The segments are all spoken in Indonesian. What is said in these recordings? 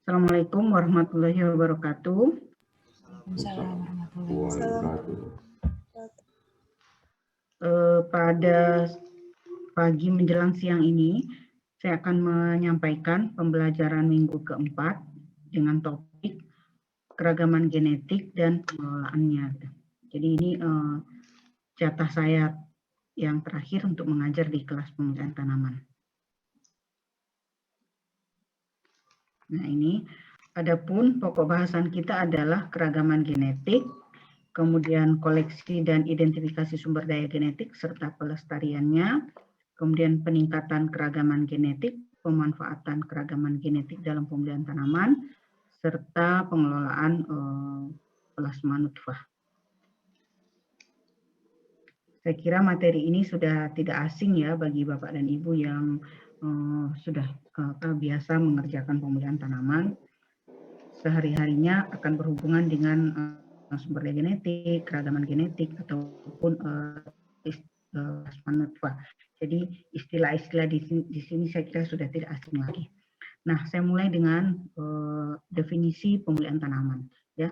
Assalamualaikum warahmatullahi wabarakatuh. Waalaikumsalam warahmatullahi wabarakatuh. Pada pagi menjelang siang ini, saya akan menyampaikan pembelajaran minggu keempat dengan topik keragaman genetik dan pengelolaannya. Jadi ini jatah saya yang terakhir untuk mengajar di kelas pemilihan tanaman. Nah ini, adapun pokok bahasan kita adalah keragaman genetik, kemudian koleksi dan identifikasi sumber daya genetik serta pelestariannya, kemudian peningkatan keragaman genetik, pemanfaatan keragaman genetik dalam pemilihan tanaman, serta pengelolaan plasma nutfah. Saya kira materi ini sudah tidak asing ya bagi Bapak dan Ibu yang sudah biasa mengerjakan pemilihan tanaman. Sehari-harinya akan berhubungan dengan sumber daya genetik, keragaman genetik, ataupun plasma nutfah. Jadi istilah-istilah di sini saya kira sudah tidak asing lagi. Nah, saya mulai dengan definisi pemilihan tanaman. Ya,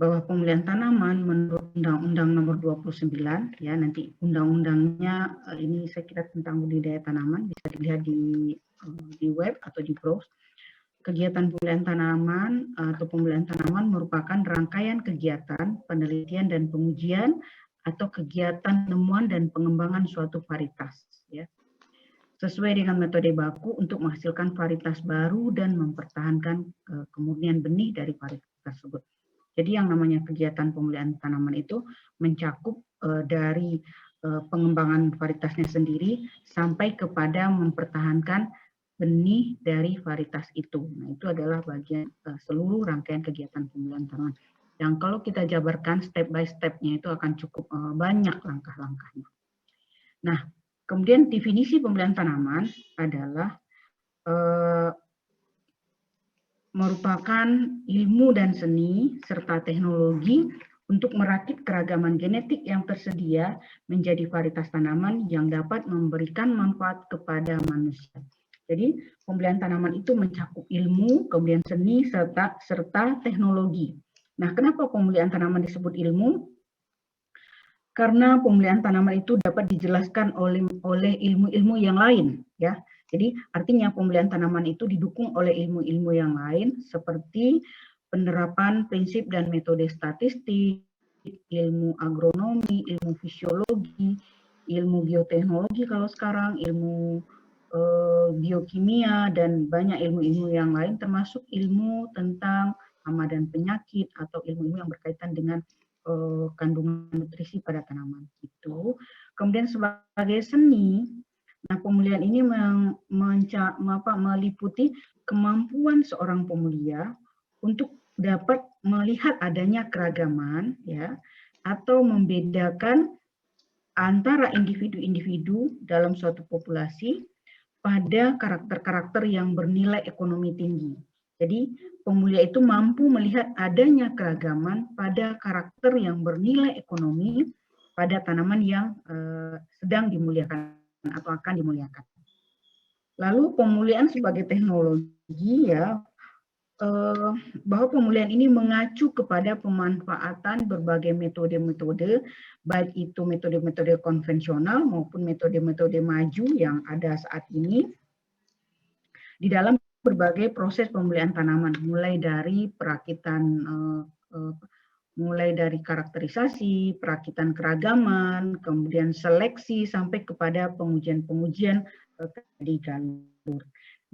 bahwa pemilihan tanaman menurut Undang-Undang Nomor 29, ya nanti undang-undangnya ini saya kira tentang budidaya tanaman bisa dilihat di web atau di browse. Kegiatan pemilihan tanaman atau pemilihan tanaman merupakan rangkaian kegiatan penelitian dan pengujian atau kegiatan penemuan dan pengembangan suatu varietas, ya, sesuai dengan metode baku untuk menghasilkan varietas baru dan mempertahankan kemurnian benih dari varietas tersebut. Jadi yang namanya kegiatan pemilihan tanaman itu mencakup dari pengembangan varietasnya sendiri sampai kepada mempertahankan benih dari varietas itu. Nah, itu adalah bagian seluruh rangkaian kegiatan pemilihan tanaman. Yang kalau kita jabarkan step by step-nya itu akan cukup banyak langkah-langkahnya. Nah, kemudian definisi pemilihan tanaman adalah merupakan ilmu dan seni serta teknologi untuk merakit keragaman genetik yang tersedia menjadi varietas tanaman yang dapat memberikan manfaat kepada manusia. Jadi pemilihan tanaman itu mencakup ilmu, kemudian seni, serta teknologi. Nah, kenapa pemilihan tanaman disebut ilmu? Karena pemilihan tanaman itu dapat dijelaskan oleh ilmu-ilmu yang lain, ya. Jadi artinya pemilihan tanaman itu didukung oleh ilmu-ilmu yang lain seperti penerapan prinsip dan metode statistik, ilmu agronomi, ilmu fisiologi, ilmu bioteknologi kalau sekarang, ilmu biokimia, dan banyak ilmu-ilmu yang lain termasuk ilmu tentang hama dan penyakit atau ilmu-ilmu yang berkaitan dengan kandungan nutrisi pada tanaman itu. Kemudian sebagai seni, nah pemilihan ini meliputi kemampuan seorang pemulia untuk dapat melihat adanya keragaman, ya, atau membedakan antara individu-individu dalam suatu populasi pada karakter-karakter yang bernilai ekonomi tinggi. Jadi pemulia itu mampu melihat adanya keragaman pada karakter yang bernilai ekonomi pada tanaman yang sedang dimuliakan atau akan dimuliakan. Lalu pemuliaan sebagai teknologi, ya, bahwa pemulihan ini mengacu kepada pemanfaatan berbagai metode-metode, baik itu metode-metode konvensional maupun metode-metode maju yang ada saat ini di dalam berbagai proses pemulihan tanaman, mulai dari perakitan, mulai dari karakterisasi, perakitan keragaman, kemudian seleksi, sampai kepada pengujian-pengujian di galur.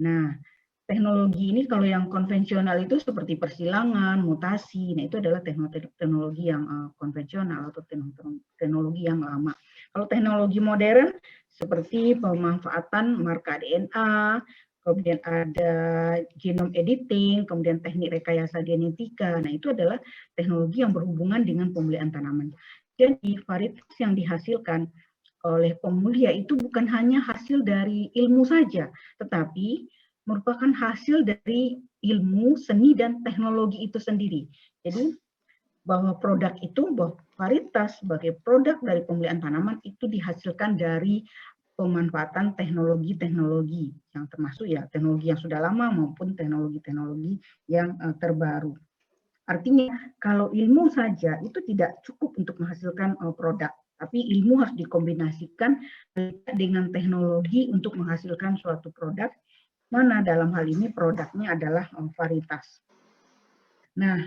Nah, teknologi ini kalau yang konvensional itu seperti persilangan, mutasi, nah itu adalah teknologi yang konvensional atau teknologi yang lama. Kalau teknologi modern seperti pemanfaatan marker DNA, kemudian ada genome editing, kemudian teknik rekayasa genetika, nah itu adalah teknologi yang berhubungan dengan pemulihan tanaman. Jadi varietas yang dihasilkan oleh pemulia itu bukan hanya hasil dari ilmu saja, tetapi merupakan hasil dari ilmu, seni, dan teknologi itu sendiri. Jadi bahwa produk itu, bahwa varietas sebagai produk dari pemeliharaan tanaman itu dihasilkan dari pemanfaatan teknologi-teknologi yang termasuk ya teknologi yang sudah lama maupun teknologi-teknologi yang terbaru. Artinya kalau ilmu saja itu tidak cukup untuk menghasilkan produk, tapi ilmu harus dikombinasikan dengan teknologi untuk menghasilkan suatu produk, mana dalam hal ini produknya adalah varietas. Nah,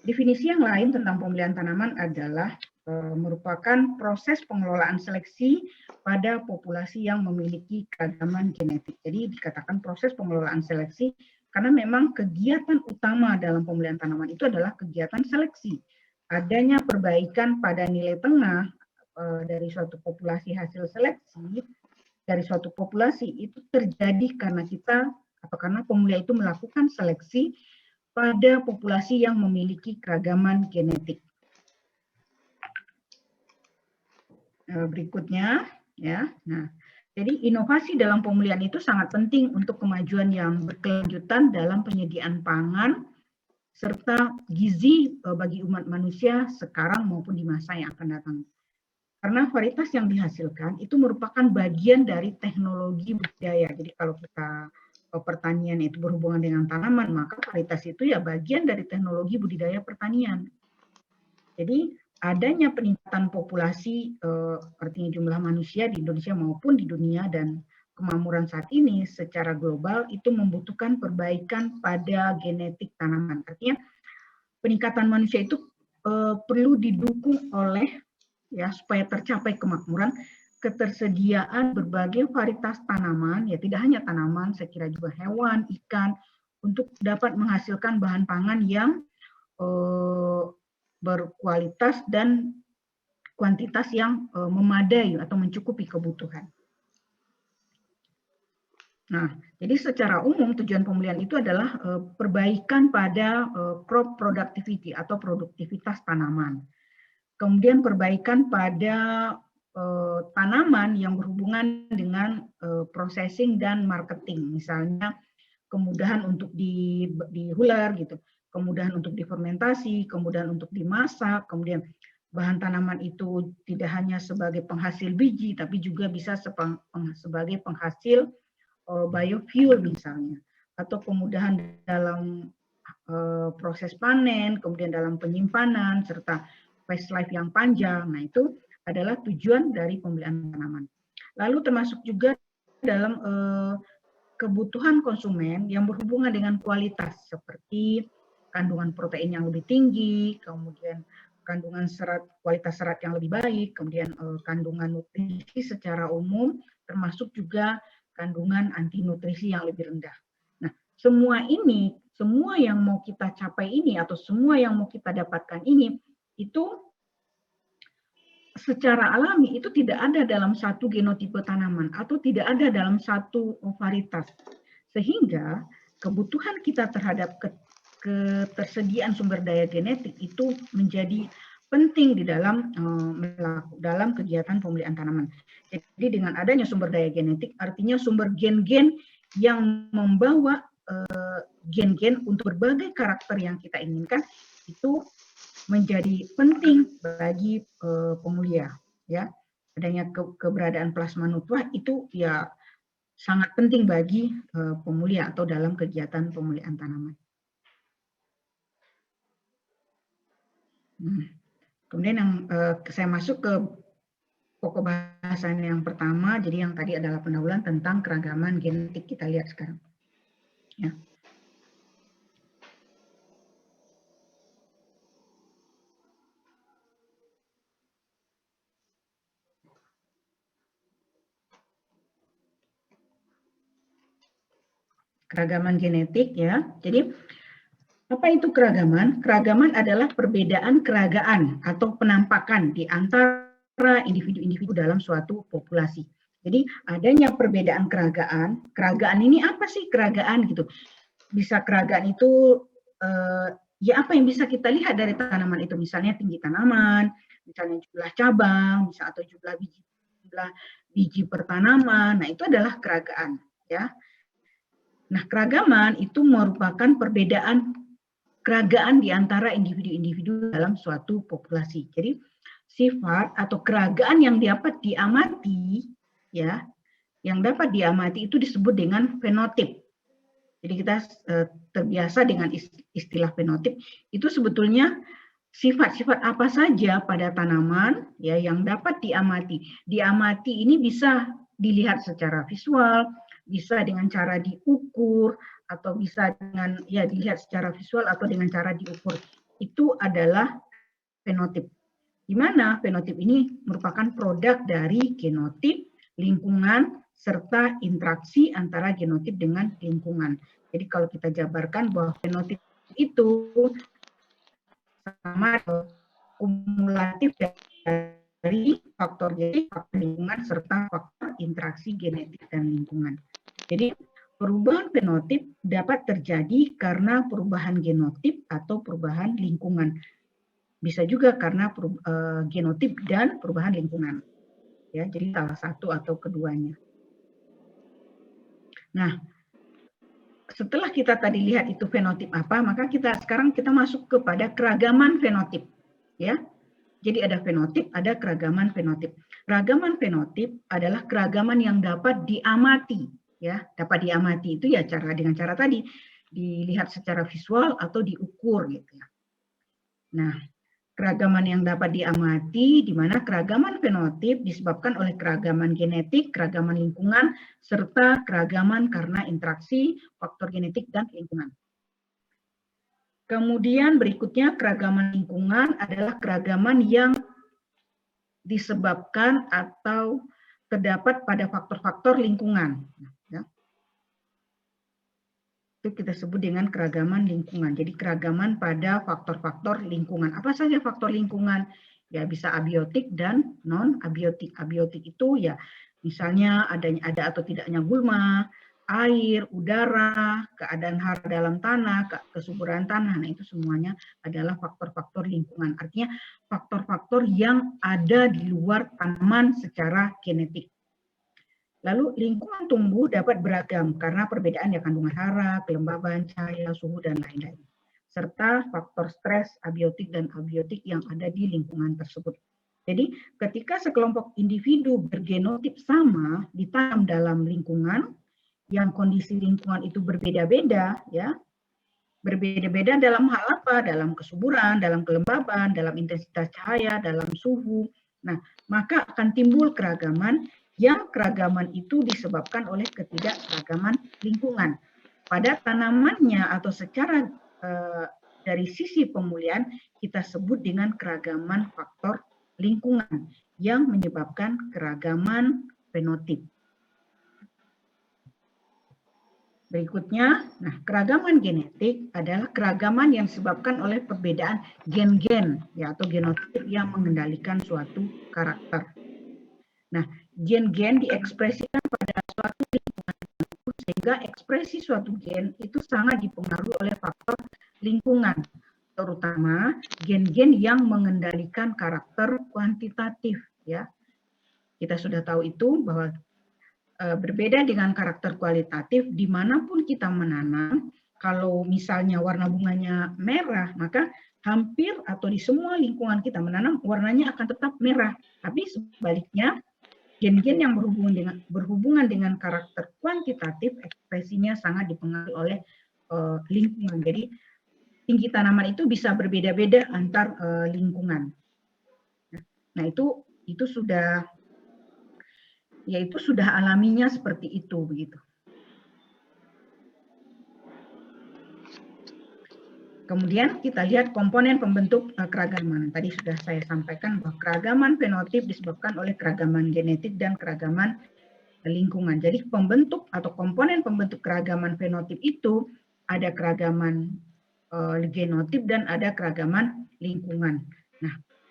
definisi yang lain tentang pemilihan tanaman adalah merupakan proses pengelolaan seleksi pada populasi yang memiliki keragaman genetik. Jadi dikatakan proses pengelolaan seleksi karena memang kegiatan utama dalam pemilihan tanaman itu adalah kegiatan seleksi. Adanya perbaikan pada nilai tengah dari suatu populasi hasil seleksi, dari suatu populasi itu terjadi karena kita atau karena pemulia itu melakukan seleksi pada populasi yang memiliki keragaman genetik. Berikutnya, ya. Nah, jadi inovasi dalam pemulihan itu sangat penting untuk kemajuan yang berkelanjutan dalam penyediaan pangan serta gizi bagi umat manusia sekarang maupun di masa yang akan datang. Karena varietas yang dihasilkan itu merupakan bagian dari teknologi budidaya. Jadi kalau kita pertanian itu berhubungan dengan tanaman, maka varietas itu ya bagian dari teknologi budidaya pertanian. Jadi adanya peningkatan populasi, artinya jumlah manusia di Indonesia maupun di dunia dan kemakmuran saat ini secara global itu membutuhkan perbaikan pada genetik tanaman. Artinya peningkatan manusia itu perlu didukung oleh ya supaya tercapai kemakmuran ketersediaan berbagai varietas tanaman, ya tidak hanya tanaman, saya kira juga hewan, ikan, untuk dapat menghasilkan bahan pangan yang berkualitas dan kuantitas yang memadai atau mencukupi kebutuhan. Nah, jadi secara umum tujuan pemulihan itu adalah perbaikan pada crop productivity atau produktivitas tanaman. Kemudian perbaikan pada tanaman yang berhubungan dengan processing dan marketing, misalnya kemudahan untuk dihular gitu, kemudahan untuk difermentasi, kemudahan untuk dimasak, kemudian bahan tanaman itu tidak hanya sebagai penghasil biji, tapi juga bisa sebagai penghasil biofuel misalnya, atau kemudahan dalam proses panen, kemudian dalam penyimpanan, serta fast life yang panjang. Nah, itu adalah tujuan dari pemilihan tanaman. Lalu termasuk juga dalam kebutuhan konsumen yang berhubungan dengan kualitas, seperti kandungan protein yang lebih tinggi, kemudian kandungan serat, kualitas serat yang lebih baik, kemudian kandungan nutrisi secara umum, termasuk juga kandungan anti nutrisi yang lebih rendah. Nah, semua ini, semua yang mau kita capai ini atau semua yang mau kita dapatkan ini, itu secara alami itu tidak ada dalam satu genotipe tanaman atau tidak ada dalam satu varietas. Sehingga kebutuhan kita terhadap ketersediaan sumber daya genetik itu menjadi penting di dalam kegiatan pemeliharaan tanaman. Jadi dengan adanya sumber daya genetik artinya sumber gen-gen yang membawa gen-gen untuk berbagai karakter yang kita inginkan itu menjadi penting bagi pemulia, ya. Adanya keberadaan plasma nutfah itu ya sangat penting bagi pemulia atau dalam kegiatan pemulihan tanaman. Kemudian yang saya masuk ke pokok bahasan yang pertama, jadi yang tadi adalah pendahuluan tentang keragaman genetik, kita lihat sekarang. Ya. Keragaman genetik, ya. Jadi apa itu keragaman? Keragaman adalah perbedaan keragaan atau penampakan di antara individu-individu dalam suatu populasi. Jadi adanya perbedaan keragaan. Keragaan ini apa sih keragaan gitu? Bisa keragaan itu ya apa yang bisa kita lihat dari tanaman itu? Misalnya tinggi tanaman, misalnya jumlah cabang, bisa atau jumlah biji per tanaman. Nah itu adalah keragaan, ya. Nah, keragaman itu merupakan perbedaan keragaan di antara individu-individu dalam suatu populasi. Jadi, sifat atau keragaan yang dapat diamati, ya, yang dapat diamati itu disebut dengan fenotip. Jadi kita terbiasa dengan istilah fenotip, itu sebetulnya sifat-sifat apa saja pada tanaman ya yang dapat diamati. Diamati ini bisa dilihat secara visual, bisa dengan cara diukur, atau bisa dengan ya dilihat secara visual atau dengan cara diukur. Itu adalah fenotip. Di mana fenotip ini merupakan produk dari genotip, lingkungan, serta interaksi antara genotip dengan lingkungan. Jadi kalau kita jabarkan bahwa fenotip itu sama kumulatif dari faktor genetik, faktor lingkungan, serta faktor interaksi genetik dan lingkungan. Jadi perubahan fenotip dapat terjadi karena perubahan genotip atau perubahan lingkungan. Bisa juga karena genotip dan perubahan lingkungan. Ya, jadi salah satu atau keduanya. Nah, setelah kita tadi lihat itu fenotip apa, maka sekarang kita masuk kepada keragaman fenotip. Ya, jadi ada fenotip, ada keragaman fenotip. Keragaman fenotip adalah keragaman yang dapat diamati. Ya, dapat diamati itu ya dengan cara tadi dilihat secara visual atau diukur gitu ya. Nah, keragaman yang dapat diamati, di mana keragaman fenotip disebabkan oleh keragaman genetik, keragaman lingkungan, serta keragaman karena interaksi faktor genetik dan lingkungan. Kemudian berikutnya keragaman lingkungan adalah keragaman yang disebabkan atau terdapat pada faktor-faktor lingkungan. Ya. Itu kita sebut dengan keragaman lingkungan. Jadi keragaman pada faktor-faktor lingkungan. Apa saja faktor lingkungan? Ya bisa abiotik dan non-abiotik. Abiotik itu ya misalnya ada atau tidaknya gulma, air, udara, keadaan hara dalam tanah, kesuburan tanah. Nah itu semuanya adalah faktor-faktor lingkungan. Artinya faktor-faktor yang ada di luar tanaman secara genetik. Lalu lingkungan tumbuh dapat beragam karena perbedaan ya kandungan hara, kelembaban, cahaya, suhu, dan lain-lain. Serta faktor stres, abiotik dan abiotik yang ada di lingkungan tersebut. Jadi ketika sekelompok individu bergenotip sama ditanam dalam lingkungan, yang kondisi lingkungan itu berbeda-beda, ya, berbeda-beda dalam hal apa? Dalam kesuburan, dalam kelembaban, dalam intensitas cahaya, dalam suhu. Nah, maka akan timbul keragaman yang keragaman itu disebabkan oleh ketidakseragaman lingkungan. Pada tanamannya atau secara dari sisi pemulihan kita sebut dengan keragaman faktor lingkungan yang menyebabkan keragaman fenotip. Berikutnya, nah keragaman genetik adalah keragaman yang disebabkan oleh perbedaan gen-gen ya atau genotip yang mengendalikan suatu karakter. Nah, gen-gen diekspresikan pada suatu lingkungan sehingga ekspresi suatu gen itu sangat dipengaruhi oleh faktor lingkungan, terutama gen-gen yang mengendalikan karakter kuantitatif ya. Kita sudah tahu itu bahwa berbeda dengan karakter kualitatif, dimanapun kita menanam, kalau misalnya warna bunganya merah, maka hampir atau di semua lingkungan kita menanam, warnanya akan tetap merah. Tapi sebaliknya, gen-gen yang berhubungan dengan karakter kuantitatif, ekspresinya sangat dipengaruhi oleh lingkungan. Jadi, tinggi tanaman itu bisa berbeda-beda antar lingkungan. Nah, itu sudah yaitu sudah alaminya seperti itu begitu. Kemudian kita lihat komponen pembentuk keragaman. Tadi sudah saya sampaikan bahwa keragaman fenotip disebabkan oleh keragaman genetik dan keragaman lingkungan. Jadi pembentuk atau komponen pembentuk keragaman fenotip itu ada keragaman genotip dan ada keragaman lingkungan.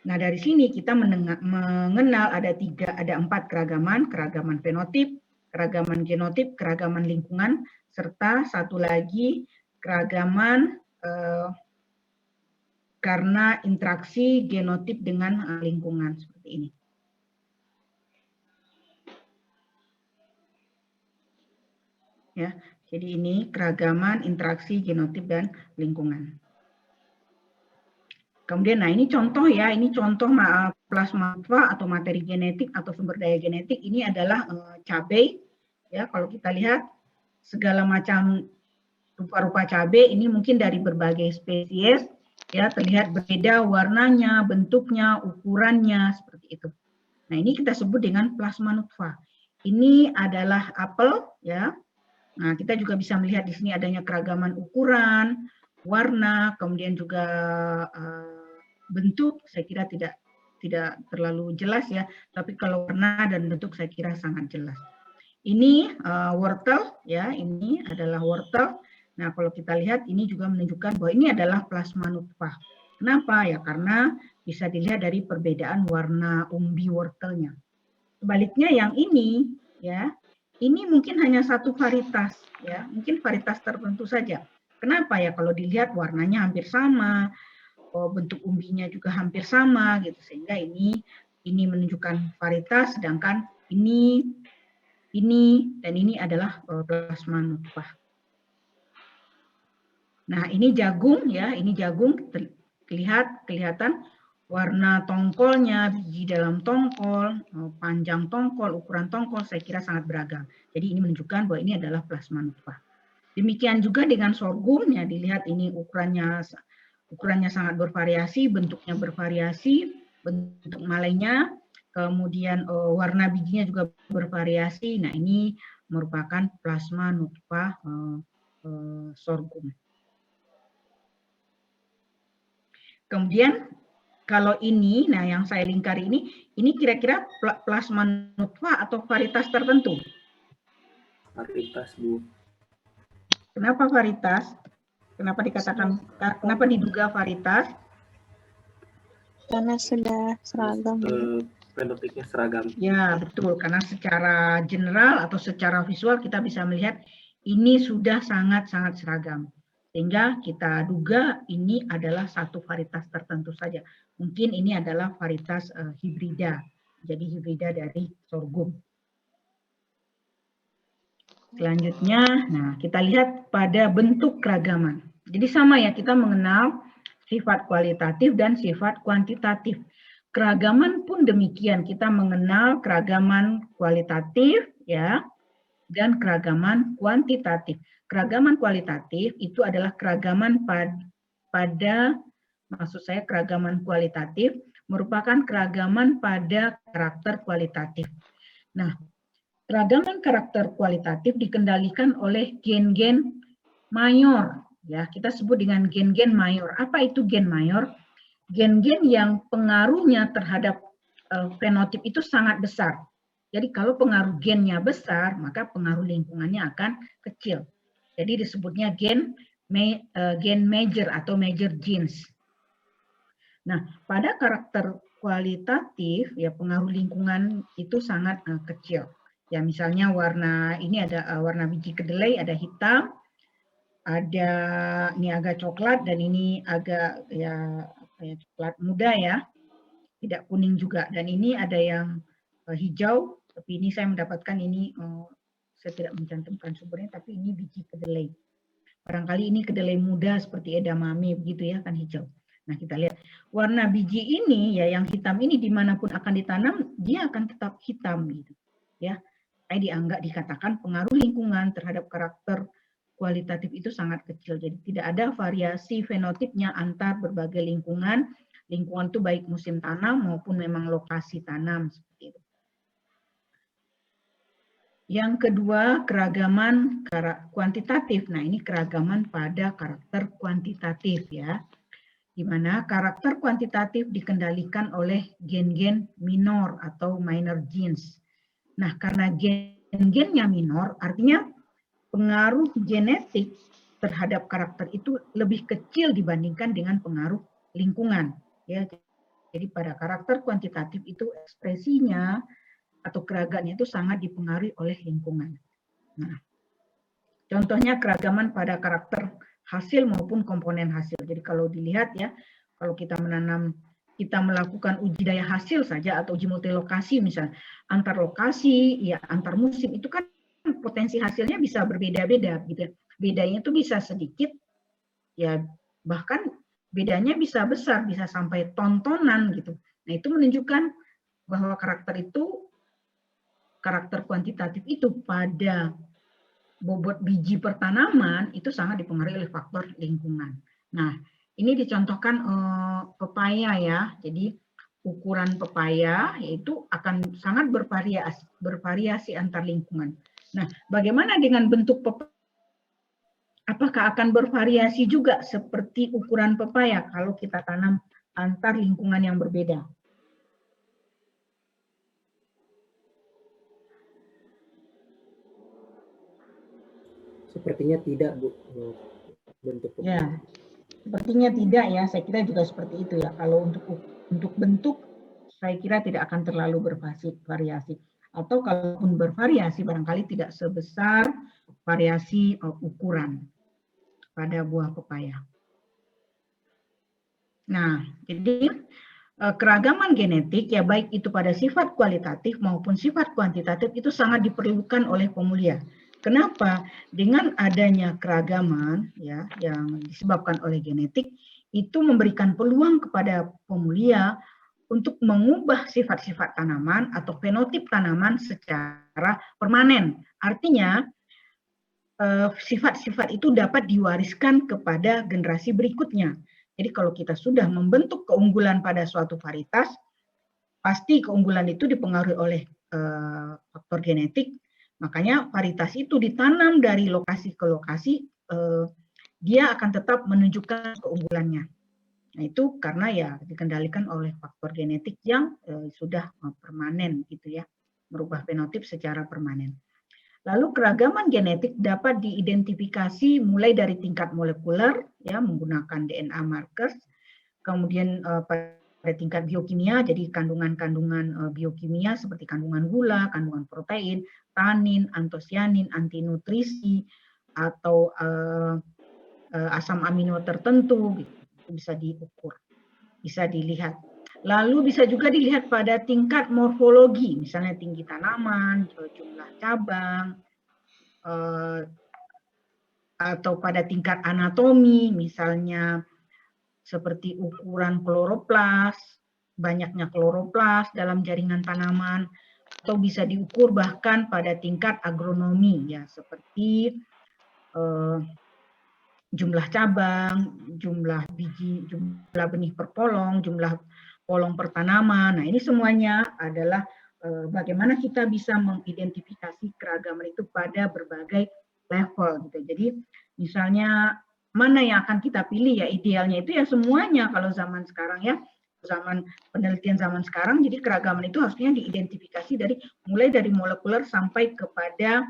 Nah, dari sini kita mengenal ada 4 keragaman fenotip, keragaman genotip, keragaman lingkungan, serta satu lagi keragaman karena interaksi genotip dengan lingkungan seperti ini. Ya, jadi ini keragaman interaksi genotip dan lingkungan. Kemudian, nah ini contoh ya, ini contoh plasma atau materi genetik atau sumber daya genetik ini adalah cabai. Ya, kalau kita lihat segala macam rupa-rupa cabai ini mungkin dari berbagai spesies, ya terlihat berbeda warnanya, bentuknya, ukurannya seperti itu. Nah, ini kita sebut dengan plasma nutfah. Ini adalah apel, ya. Nah, kita juga bisa melihat di sini adanya keragaman ukuran, warna, kemudian juga bentuk. Saya kira tidak terlalu jelas ya, tapi kalau warna dan bentuk saya kira sangat jelas. Ini wortel, ya, ini adalah wortel. Nah, kalau kita lihat ini juga menunjukkan bahwa ini adalah plasma nutfah. Kenapa? Ya karena bisa dilihat dari perbedaan warna umbi wortelnya. Sebaliknya yang ini, ya, ini mungkin hanya satu varietas, ya, mungkin varietas tertentu saja. Kenapa ya? Kalau dilihat warnanya hampir sama, bentuk umbinya juga hampir sama, gitu, sehingga ini menunjukkan varietas, sedangkan ini dan ini adalah plasma nutfah. Nah, ini jagung, ya, ini jagung, kelihatan warna tongkolnya, biji dalam tongkol, panjang tongkol, ukuran tongkol, saya kira sangat beragam. Jadi ini menunjukkan bahwa ini adalah plasma nutfah. Demikian juga dengan sorghum, ya, dilihat ini ukurannya sangat bervariasi, bentuknya bervariasi, bentuk malainya, kemudian warna bijinya juga bervariasi. Nah, ini merupakan plasma nutfah sorghum. Kemudian kalau ini, nah yang saya lingkari ini kira-kira plasma nutfah atau varietas tertentu? Varietas, Bu. Kenapa varietas? Kenapa dikatakan, kenapa diduga varietas? Karena sudah seragam. Fenotipnya seragam. Ya, betul. Karena secara general atau secara visual kita bisa melihat ini sudah sangat-sangat seragam. Sehingga kita duga ini adalah satu varietas tertentu saja. Mungkin ini adalah varietas hibrida. Jadi hibrida dari sorghum. Selanjutnya, nah kita lihat pada bentuk keragaman. Jadi sama ya, kita mengenal sifat kualitatif dan sifat kuantitatif. Keragaman pun demikian, kita mengenal keragaman kualitatif ya dan keragaman kuantitatif. Keragaman kualitatif itu adalah keragaman pada maksud saya keragaman kualitatif merupakan keragaman pada karakter kualitatif. Nah, keragaman karakter kualitatif dikendalikan oleh gen-gen mayor, ya kita sebut dengan gen-gen mayor. Apa itu gen mayor? Gen-gen yang pengaruhnya terhadap fenotip itu sangat besar. Jadi kalau pengaruh gennya besar, maka pengaruh lingkungannya akan kecil. Jadi disebutnya gen major atau major genes. Nah, pada karakter kualitatif ya pengaruh lingkungan itu sangat kecil. Ya misalnya warna ini ada warna biji kedelai ada hitam, ada ini agak coklat dan ini agak ya coklat muda ya, tidak kuning juga. Dan ini ada yang hijau, tapi ini saya mendapatkan ini saya tidak mencantumkan sumbernya, tapi ini biji kedelai. Barangkali ini kedelai muda seperti edamame begitu ya, kan hijau. Nah kita lihat warna biji ini ya yang hitam ini dimanapun akan ditanam dia akan tetap hitam gitu ya. Dianggap dikatakan pengaruh lingkungan terhadap karakter kualitatif itu sangat kecil. Jadi tidak ada variasi fenotipnya antar berbagai lingkungan. Lingkungan itu baik musim tanam maupun memang lokasi tanam seperti itu. Yang kedua, keragaman kuantitatif. Nah, ini keragaman pada karakter kuantitatif ya. Di mana karakter kuantitatif dikendalikan oleh gen-gen minor atau minor genes. Nah, karena gen-gennya minor, artinya pengaruh genetik terhadap karakter itu lebih kecil dibandingkan dengan pengaruh lingkungan. Ya, jadi pada karakter kuantitatif itu ekspresinya atau keragamannya itu sangat dipengaruhi oleh lingkungan. Nah, contohnya keragaman pada karakter hasil maupun komponen hasil. Jadi kalau dilihat ya, kalau kita menanam, kita melakukan uji daya hasil saja atau uji multilokasi misalnya, antar lokasi, ya antar musim itu kan potensi hasilnya bisa berbeda-beda gitu. Bedanya itu bisa sedikit, ya bahkan bedanya bisa besar, bisa sampai tontonan gitu. Nah itu menunjukkan bahwa karakter itu karakter kuantitatif itu pada bobot biji per tanaman itu sangat dipengaruhi oleh faktor lingkungan. Nah, ini dicontohkan pepaya ya. Jadi ukuran pepaya itu akan sangat bervariasi antar lingkungan. Nah, bagaimana dengan bentuk pepaya? Apakah akan bervariasi juga seperti ukuran pepaya kalau kita tanam antar lingkungan yang berbeda? Sepertinya tidak, Bu. Bentuk Ya, sepertinya tidak ya. Saya kira juga seperti itu ya. Kalau untuk bentuk, saya kira tidak akan terlalu bervariasi. Atau kalaupun bervariasi, barangkali tidak sebesar variasi ukuran pada buah pepaya. Nah, jadi keragaman genetik ya baik itu pada sifat kualitatif maupun sifat kuantitatif itu sangat diperlukan oleh pemulia. Kenapa? Dengan adanya keragaman ya yang disebabkan oleh genetik itu memberikan peluang kepada pemulia untuk mengubah sifat-sifat tanaman atau fenotip tanaman secara permanen. Artinya sifat-sifat itu dapat diwariskan kepada generasi berikutnya. Jadi kalau kita sudah membentuk keunggulan pada suatu varietas, pasti keunggulan itu dipengaruhi oleh faktor genetik. Makanya varietas itu ditanam dari lokasi ke lokasi, dia akan tetap menunjukkan keunggulannya. Nah itu karena ya dikendalikan oleh faktor genetik yang sudah permanen gitu ya, merubah fenotip secara permanen. Lalu keragaman genetik dapat diidentifikasi mulai dari tingkat molekuler ya menggunakan DNA markers, kemudian pada tingkat biokimia jadi kandungan-kandungan biokimia seperti kandungan gula, kandungan protein, tanin, antosianin, antinutrisi atau asam amino tertentu gitu. Bisa diukur, bisa dilihat. Lalu bisa juga dilihat pada tingkat morfologi, misalnya tinggi tanaman, jumlah cabang, atau pada tingkat anatomi, misalnya seperti ukuran kloroplas, banyaknya kloroplas dalam jaringan tanaman, atau bisa diukur bahkan pada tingkat agronomi, ya seperti jumlah cabang, jumlah biji, jumlah benih per polong, jumlah polong per tanaman. Nah, ini semuanya adalah bagaimana kita bisa mengidentifikasi keragaman itu pada berbagai level gitu. Jadi misalnya mana yang akan kita pilih ya idealnya itu ya semuanya kalau zaman sekarang ya, zaman penelitian zaman sekarang, jadi keragaman itu harusnya diidentifikasi dari mulai dari molekuler sampai kepada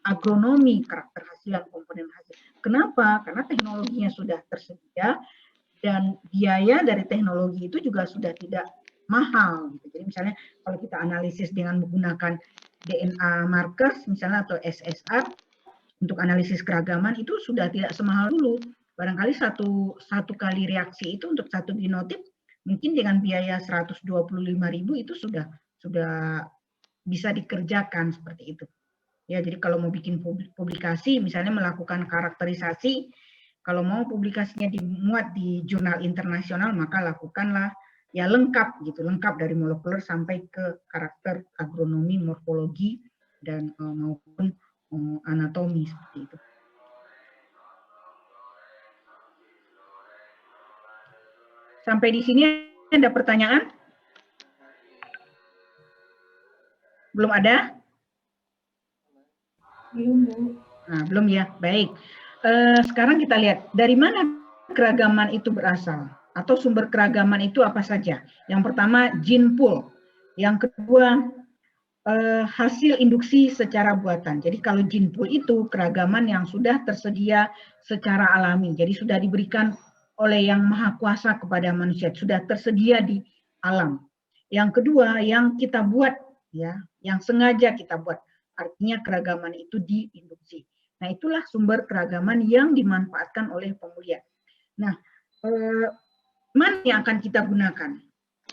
agronomi, karakter hasil dan komponen hasil. Kenapa? Karena teknologinya sudah tersedia dan biaya dari teknologi itu juga sudah tidak mahal. Gitu. Jadi misalnya kalau kita analisis dengan menggunakan DNA markers misalnya atau SSR untuk analisis keragaman itu sudah tidak semahal dulu. Barangkali satu kali reaksi itu untuk satu genotip mungkin dengan biaya 125.000 itu sudah bisa dikerjakan seperti itu. Ya, jadi kalau mau bikin publikasi, misalnya melakukan karakterisasi, kalau mau publikasinya dimuat di jurnal internasional, maka lakukanlah ya lengkap gitu, lengkap dari molekuler sampai ke karakter agronomi, morfologi dan maupun anatomi seperti itu. Sampai di sini ada pertanyaan? Belum ada? Belum, Bu. Nah, belum ya. Baik. Sekarang kita lihat dari mana keragaman itu berasal atau sumber keragaman itu apa saja. Yang pertama gene pool. Yang kedua hasil induksi secara buatan. Jadi kalau gene pool itu keragaman yang sudah tersedia secara alami. Jadi sudah diberikan oleh Yang Maha Kuasa kepada manusia, sudah tersedia di alam. Yang kedua yang kita buat ya, yang sengaja kita buat. Artinya keragaman itu diinduksi. Nah, itulah sumber keragaman yang dimanfaatkan oleh pemulia. Nah, mana yang akan kita gunakan?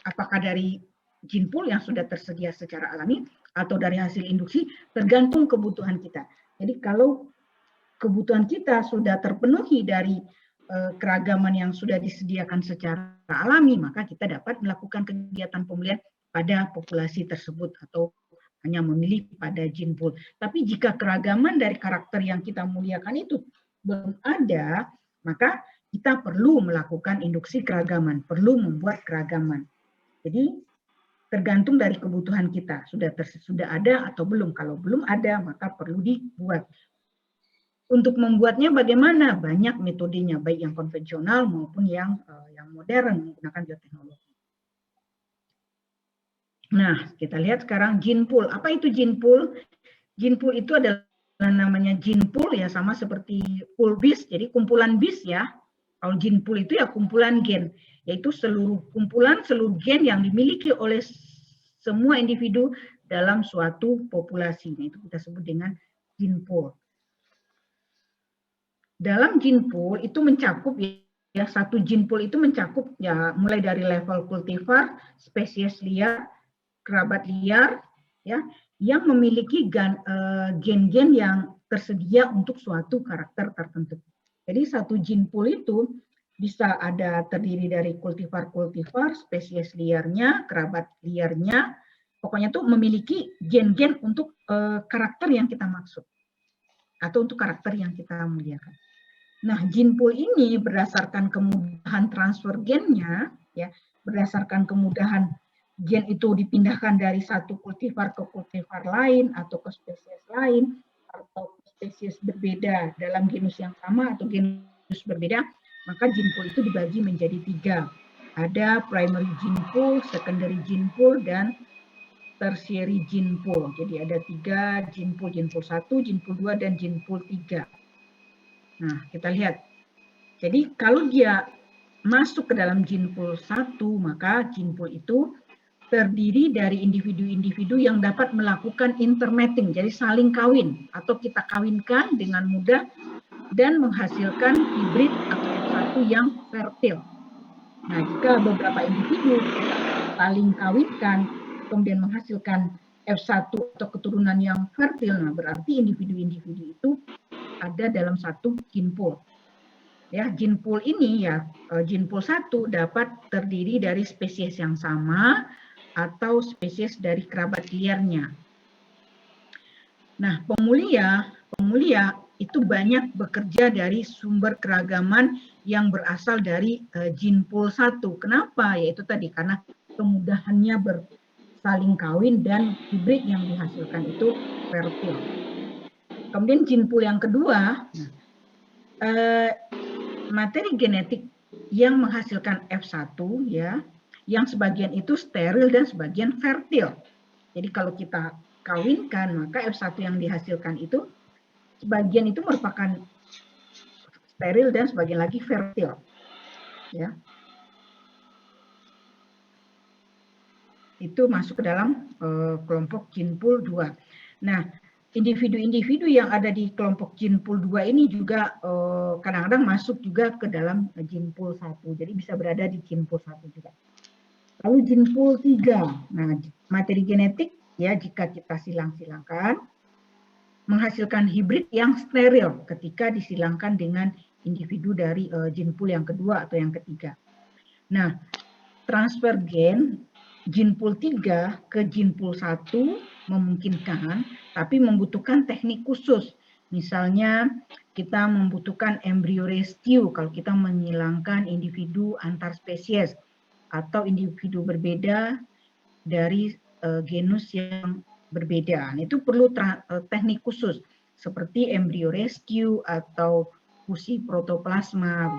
Apakah dari gene pool yang sudah tersedia secara alami atau dari hasil induksi, tergantung kebutuhan kita. Jadi kalau kebutuhan kita sudah terpenuhi dari keragaman yang sudah disediakan secara alami, maka kita dapat melakukan kegiatan pemulihan pada populasi tersebut atau hanya memilih pada gene pool. Tapi jika keragaman dari karakter yang kita muliakan itu belum ada, maka kita perlu melakukan induksi keragaman, perlu membuat keragaman. Jadi tergantung dari kebutuhan kita, sudah ada atau belum. Kalau belum ada, maka perlu dibuat. Untuk membuatnya bagaimana? Banyak metodenya, baik yang konvensional maupun yang modern menggunakan bioteknologi. Nah, kita lihat sekarang gene pool. Apa itu gene pool? Gene pool itu adalah namanya gene pool ya, sama seperti pool bis, jadi kumpulan bis ya. Kalau gene pool itu ya kumpulan gen, yaitu kumpulan seluruh gen yang dimiliki oleh semua individu dalam suatu populasi. Nah, itu kita sebut dengan gene pool. Dalam gene pool itu mencakup ya, satu gene pool itu mencakup ya mulai dari level kultivar, spesies liar, kerabat liar, ya, yang memiliki gen-gen yang tersedia untuk suatu karakter tertentu. Jadi satu gene pool itu bisa ada terdiri dari kultivar-kultivar, spesies liarnya, kerabat liarnya, pokoknya itu memiliki gen-gen untuk karakter yang kita maksud atau untuk karakter yang kita muliakan. Nah, gene pool ini berdasarkan kemudahan transfer gennya, ya, berdasarkan kemudahan gen itu dipindahkan dari satu kultivar ke kultivar lain atau ke spesies lain atau spesies berbeda dalam genus yang sama atau genus berbeda, maka gene pool itu dibagi menjadi 3. Ada primary gene pool, secondary gene pool, dan tertiary gene pool. Jadi ada 3 gene pool 1, gene pool 2, dan gene pool 3. Nah, kita lihat. Jadi kalau dia masuk ke dalam gene pool 1, maka gene pool itu terdiri dari individu-individu yang dapat melakukan intermating, jadi saling kawin atau kita kawinkan dengan mudah dan menghasilkan hibrid atau F1 yang fertil. Nah, jika beberapa individu saling kawinkan kemudian menghasilkan F1 atau keturunan yang fertil, nah berarti individu-individu itu ada dalam satu gene pool. Ya, gene pool ini ya, gene pool 1 dapat terdiri dari spesies yang sama atau spesies dari kerabat liarnya. Nah, pemulia itu banyak bekerja dari sumber keragaman yang berasal dari gene pool 1. Kenapa? Yaitu tadi karena kemudahannya bersaling kawin dan hibrid yang dihasilkan itu fertil. Kemudian gene pool yang kedua, materi genetik yang menghasilkan F1 ya, yang sebagian itu steril dan sebagian fertil. Jadi kalau kita kawinkan, maka F1 yang dihasilkan itu sebagian itu merupakan steril dan sebagian lagi fertil. Ya. Itu masuk ke dalam kelompok gene pool 2. Nah, individu-individu yang ada di kelompok gene pool 2 ini juga kadang-kadang masuk juga ke dalam gene pool 1. Jadi bisa berada di gene pool 1 juga. Lalu gene pool 3. Nah, materi genetik ya jika kita silang-silangkan menghasilkan hibrid yang steril ketika disilangkan dengan individu dari gene pool yang kedua atau yang ketiga. Nah, transfer gen gene pool 3 ke gene pool 1 memungkinkan, tapi membutuhkan teknik khusus. Misalnya kita membutuhkan embryo rescue kalau kita menghilangkan individu antar spesies atau individu berbeda dari genus yang berbeda. Nah, itu perlu teknik khusus seperti embryo rescue atau fusi protoplasma,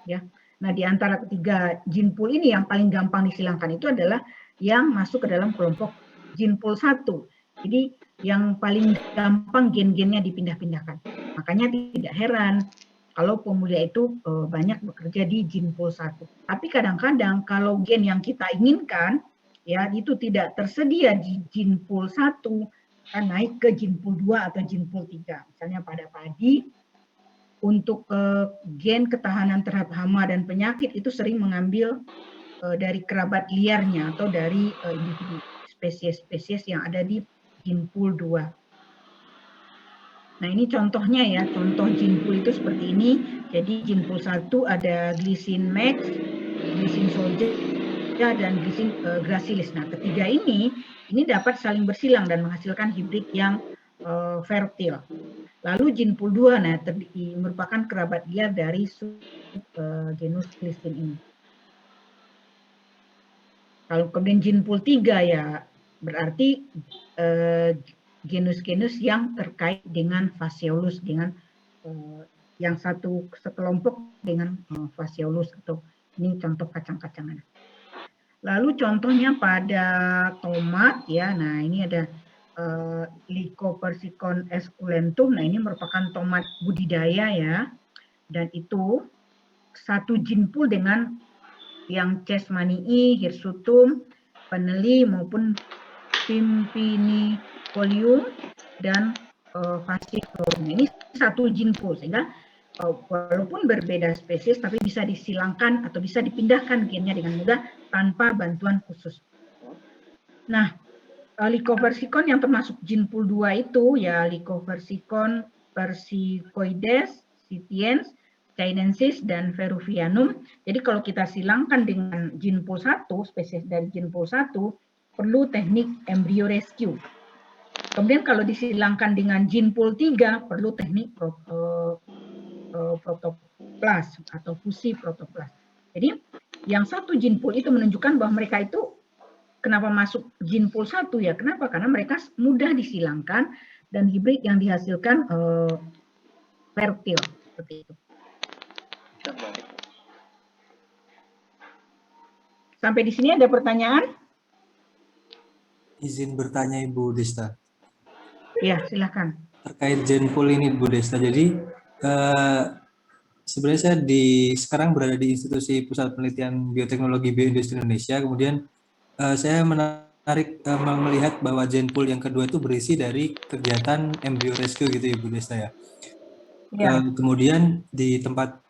ya. Nah, di antara ketiga gene pool ini yang paling gampang disilangkan itu adalah yang masuk ke dalam kelompok gene pool 1. Jadi yang paling gampang gen-gennya dipindah-pindahkan. Makanya tidak heran kalau pemulia itu banyak bekerja di gene pool 1. Tapi kadang-kadang kalau gen yang kita inginkan ya itu tidak tersedia di gene pool 1, kan naik ke gene pool 2 atau gene pool 3. Misalnya pada padi, untuk gen ketahanan terhadap hama dan penyakit itu sering mengambil dari kerabat liarnya atau dari individu spesies-spesies yang ada di gene pool 2. Nah, ini contohnya ya, contoh gene pool itu seperti ini. Jadi gene pool 1 ada glycine max, glycine soldier, dan gracilis. Nah, ketiga ini dapat saling bersilang dan menghasilkan hibrid yang fertil. Lalu Gene-pool 2 merupakan kerabat liar dari genus Clistin ini. Kalau kemudian Gene-pool 3 ya berarti genus-genus yang terkait dengan Phaseolus, dengan yang satu sekelompok dengan Phaseolus, atau ini contoh kacang-kacangan. Lalu contohnya pada tomat ya, nah ini ada Lycopersicon esculentum. Nah ini merupakan tomat budidaya ya, dan itu satu Gene-pool dengan yang Chesmanii, Hirsutum, Peneli maupun Pimpinifolium dan Fasciclorum. Ini satu Gene-pool, sehingga walaupun berbeda spesies tapi bisa disilangkan atau bisa dipindahkan gennya dengan mudah tanpa bantuan khusus. Nah, Lycopersicon yang termasuk Gene-pool 2 itu ya Lycopersicon persicoides, sitiens, chinensis, dan peruvianum. Jadi kalau kita silangkan dengan Gene-pool 1, spesies dari Gene-pool 1, perlu teknik embryo rescue. Kemudian kalau disilangkan dengan Gene-pool 3, perlu teknik protoplas atau fusi protoplas. Jadi yang satu Gene-pool itu menunjukkan bahwa mereka itu kenapa masuk Gene-pool 1 ya? Kenapa? Karena mereka mudah disilangkan dan hibrid yang dihasilkan fertil seperti itu. Sampai di sini ada pertanyaan? Izin bertanya Ibu Desta. Ya, silakan. Terkait Gene-pool ini Bu Desta, jadi sebenarnya saya sekarang berada di Institusi Pusat Penelitian Bioteknologi Bioindustri Indonesia, kemudian saya melihat bahwa Gene-pool yang kedua itu berisi dari kegiatan embryo rescue gitu Ibu Desta ya. Kemudian di tempat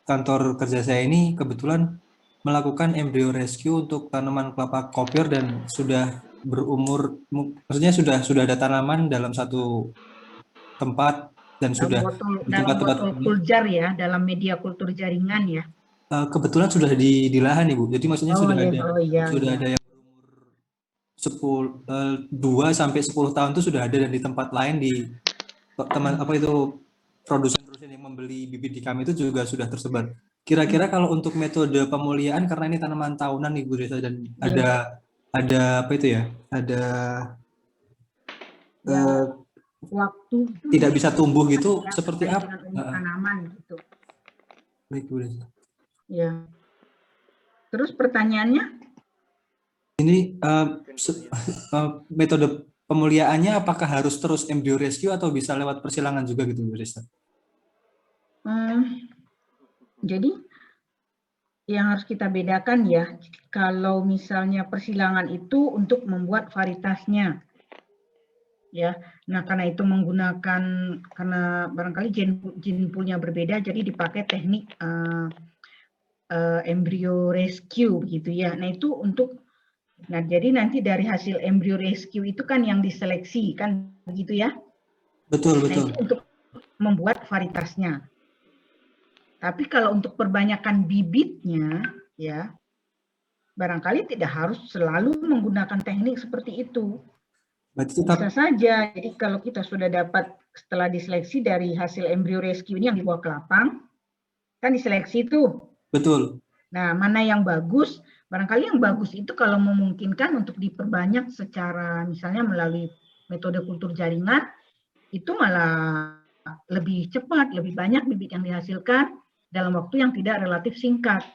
kantor kerja saya ini kebetulan melakukan embryo rescue untuk tanaman kelapa kopior dan sudah berumur, maksudnya sudah ada tanaman dalam satu tempat dan sudah dalam botol kuljar ya, dalam media kultur jaringan ya. Kebetulan sudah di lahan Ibu, jadi maksudnya sudah ada yang berumur 2 sampai 10 tahun itu sudah ada, dan di tempat lain di produsen yang membeli bibit di kami itu juga sudah tersebar. Kira-kira kalau untuk metode pemuliaan, karena ini tanaman tahunan Ibu Desta dan ada apa itu ya? Ada waktu tidak bisa tumbuh gitu, seperti apa? Tanaman gitu. Baik Bu Desta. Ya. Terus pertanyaannya? Ini metode pemuliaannya apakah harus terus embryo rescue atau bisa lewat persilangan juga gitu Bu Desta? Jadi yang harus kita bedakan ya, kalau misalnya persilangan itu untuk membuat varietasnya, ya. Nah karena itu karena barangkali Gene-poolnya berbeda, jadi dipakai teknik embryo rescue gitu ya. Nah itu jadi nanti dari hasil embryo rescue itu kan yang diseleksi kan begitu ya? Betul. Nah, itu untuk membuat varietasnya. Tapi kalau untuk perbanyakan bibitnya, ya barangkali tidak harus selalu menggunakan teknik seperti itu. Bisa saja. Jadi kalau kita sudah dapat setelah diseleksi dari hasil embryo rescue ini yang dibawa ke lapang, kan diseleksi itu. Betul. Nah, mana yang bagus? Barangkali yang bagus itu kalau memungkinkan untuk diperbanyak secara misalnya melalui metode kultur jaringan, itu malah lebih cepat, lebih banyak bibit yang dihasilkan dalam waktu yang tidak relatif singkat.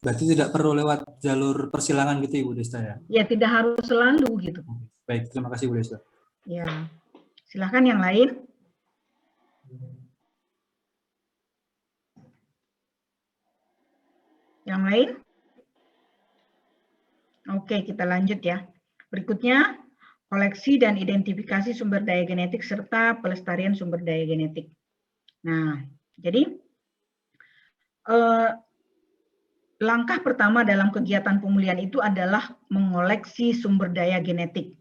Berarti tidak perlu lewat jalur persilangan gitu Ibu Desta ya? Ya, tidak harus selalu gitu. Baik, terima kasih Bu Desta. Ya, silahkan yang lain. Yang lain? Oke, kita lanjut ya. Berikutnya, koleksi dan identifikasi sumber daya genetik serta pelestarian sumber daya genetik. Nah, jadi langkah pertama dalam kegiatan pemulihan itu adalah mengoleksi sumber daya genetik.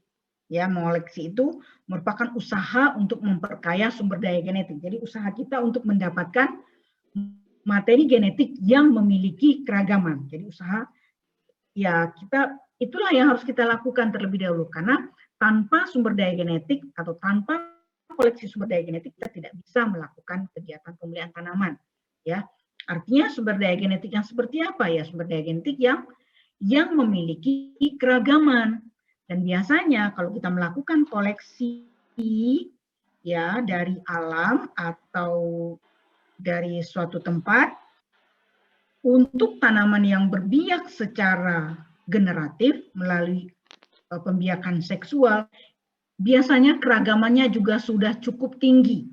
Ya, mengoleksi itu merupakan usaha untuk memperkaya sumber daya genetik. Jadi usaha kita untuk mendapatkan materi genetik yang memiliki keragaman. Jadi usaha ya itulah yang harus kita lakukan terlebih dahulu, karena tanpa sumber daya genetik atau tanpa koleksi sumber daya genetik kita tidak bisa melakukan kegiatan pemulihan tanaman, ya. Artinya sumber daya genetik yang seperti apa ya? Sumber daya genetik yang memiliki keragaman. Dan biasanya kalau kita melakukan koleksi ya dari alam atau dari suatu tempat untuk tanaman yang berbiak secara generatif melalui pembiakan seksual, biasanya keragamannya juga sudah cukup tinggi.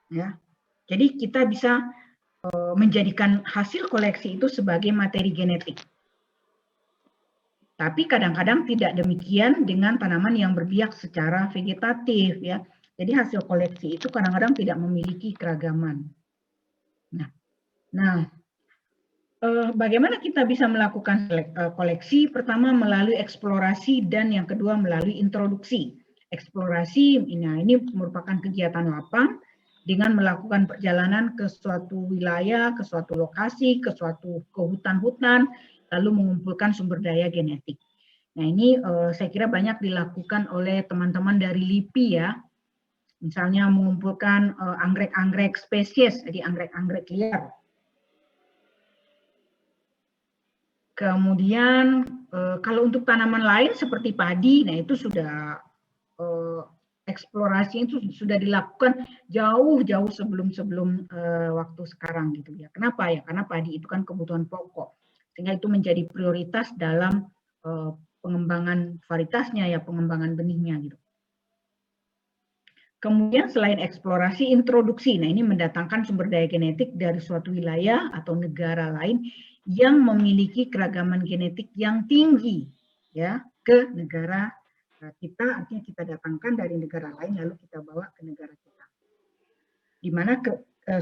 Ya. Jadi kita bisa menjadikan hasil koleksi itu sebagai materi genetik. Tapi kadang-kadang tidak demikian dengan tanaman yang berbiak secara vegetatif, ya. Jadi hasil koleksi itu kadang-kadang tidak memiliki keragaman. Nah, bagaimana kita bisa melakukan koleksi? Pertama melalui eksplorasi dan yang kedua melalui introduksi. Eksplorasi, ini merupakan kegiatan lapang dengan melakukan perjalanan ke suatu wilayah, ke suatu lokasi, ke hutan-hutan, lalu mengumpulkan sumber daya genetik. Nah, ini saya kira banyak dilakukan oleh teman-teman dari LIPI ya. Misalnya mengumpulkan anggrek-anggrek spesies, jadi anggrek-anggrek liar. Kemudian kalau untuk tanaman lain seperti padi, nah itu sudah eksplorasi itu sudah dilakukan jauh-jauh sebelum waktu sekarang gitu ya. Kenapa ya? Karena padi itu kan kebutuhan pokok, sehingga itu menjadi prioritas dalam pengembangan varietasnya ya, pengembangan benihnya gitu. Kemudian selain eksplorasi, introduksi. Nah, ini mendatangkan sumber daya genetik dari suatu wilayah atau negara lain yang memiliki keragaman genetik yang tinggi ya ke negara kita, artinya kita datangkan dari negara lain lalu kita bawa ke negara kita. Di mana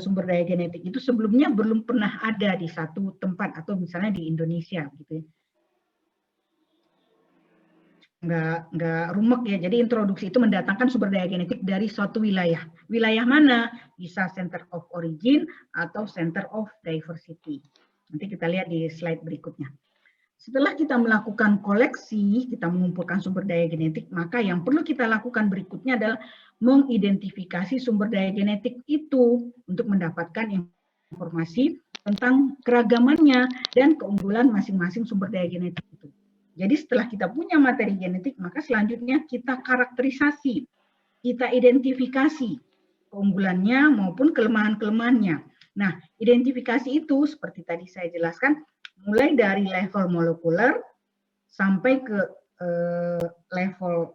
sumber daya genetik itu sebelumnya belum pernah ada di satu tempat atau misalnya di Indonesia gitu ya. Nggak rumek ya. Jadi introduksi itu mendatangkan sumber daya genetik dari suatu wilayah. Wilayah mana? Bisa center of origin atau center of diversity. Nanti kita lihat di slide berikutnya. Setelah kita melakukan koleksi, kita mengumpulkan sumber daya genetik, maka yang perlu kita lakukan berikutnya adalah mengidentifikasi sumber daya genetik itu untuk mendapatkan informasi tentang keragamannya dan keunggulan masing-masing sumber daya genetik itu. Jadi setelah kita punya materi genetik, maka selanjutnya kita karakterisasi, kita identifikasi keunggulannya maupun kelemahan-kelemahannya. Nah, identifikasi itu seperti tadi saya jelaskan, mulai dari level molekuler sampai ke level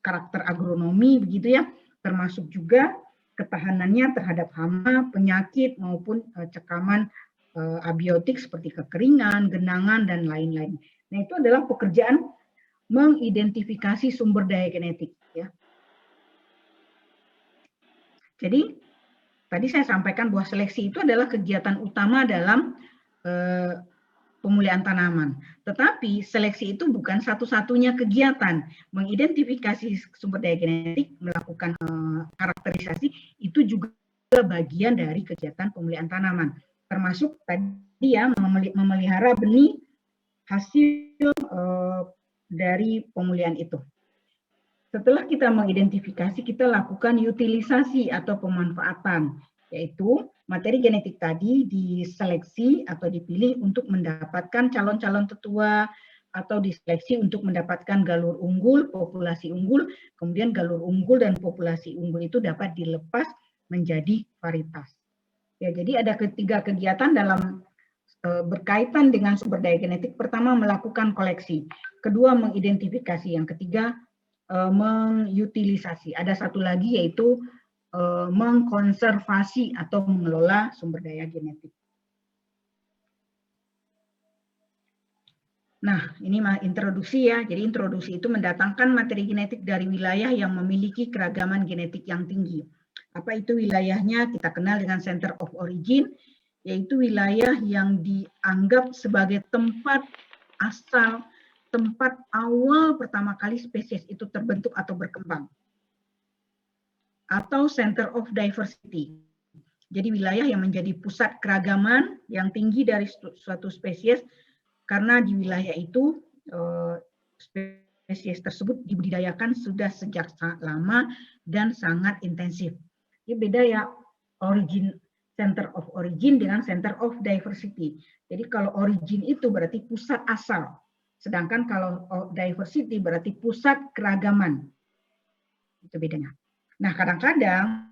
karakter agronomi begitu ya, termasuk juga ketahanannya terhadap hama, penyakit maupun cekaman abiotik seperti kekeringan, genangan dan lain-lain. Nah, itu adalah pekerjaan mengidentifikasi sumber daya genetik ya. Jadi tadi saya sampaikan bahwa seleksi itu adalah kegiatan utama dalam pemulihan tanaman. Tetapi seleksi itu bukan satu-satunya kegiatan. Mengidentifikasi sumber daya genetik, melakukan karakterisasi, itu juga bagian dari kegiatan pemulihan tanaman. Termasuk tadi ya, memelihara benih hasil dari pemulihan itu. Setelah kita mengidentifikasi, kita lakukan utilisasi atau pemanfaatan, yaitu materi genetik tadi diseleksi atau dipilih untuk mendapatkan calon-calon tetua atau diseleksi untuk mendapatkan galur unggul, populasi unggul, kemudian galur unggul dan populasi unggul itu dapat dilepas menjadi varietas. Ya, jadi ada ketiga kegiatan dalam berkaitan dengan sumber daya genetik. Pertama, melakukan koleksi. Kedua, mengidentifikasi. Yang ketiga, mengutilisasi. Ada satu lagi yaitu mengkonservasi atau mengelola sumber daya genetik. Nah, ini introduksi ya. Jadi introduksi itu mendatangkan materi genetik dari wilayah yang memiliki keragaman genetik yang tinggi. Apa itu wilayahnya? Kita kenal dengan center of origin, yaitu wilayah yang dianggap sebagai tempat asal, tempat awal pertama kali spesies itu terbentuk atau berkembang. Atau center of diversity. Jadi wilayah yang menjadi pusat keragaman yang tinggi dari suatu spesies karena di wilayah itu spesies tersebut dibudidayakan sudah sejak sangat lama dan sangat intensif. Ini beda ya, center of origin dengan center of diversity. Jadi kalau origin itu berarti pusat asal, sedangkan kalau diversity berarti pusat keragaman. Itu bedanya. Nah, kadang-kadang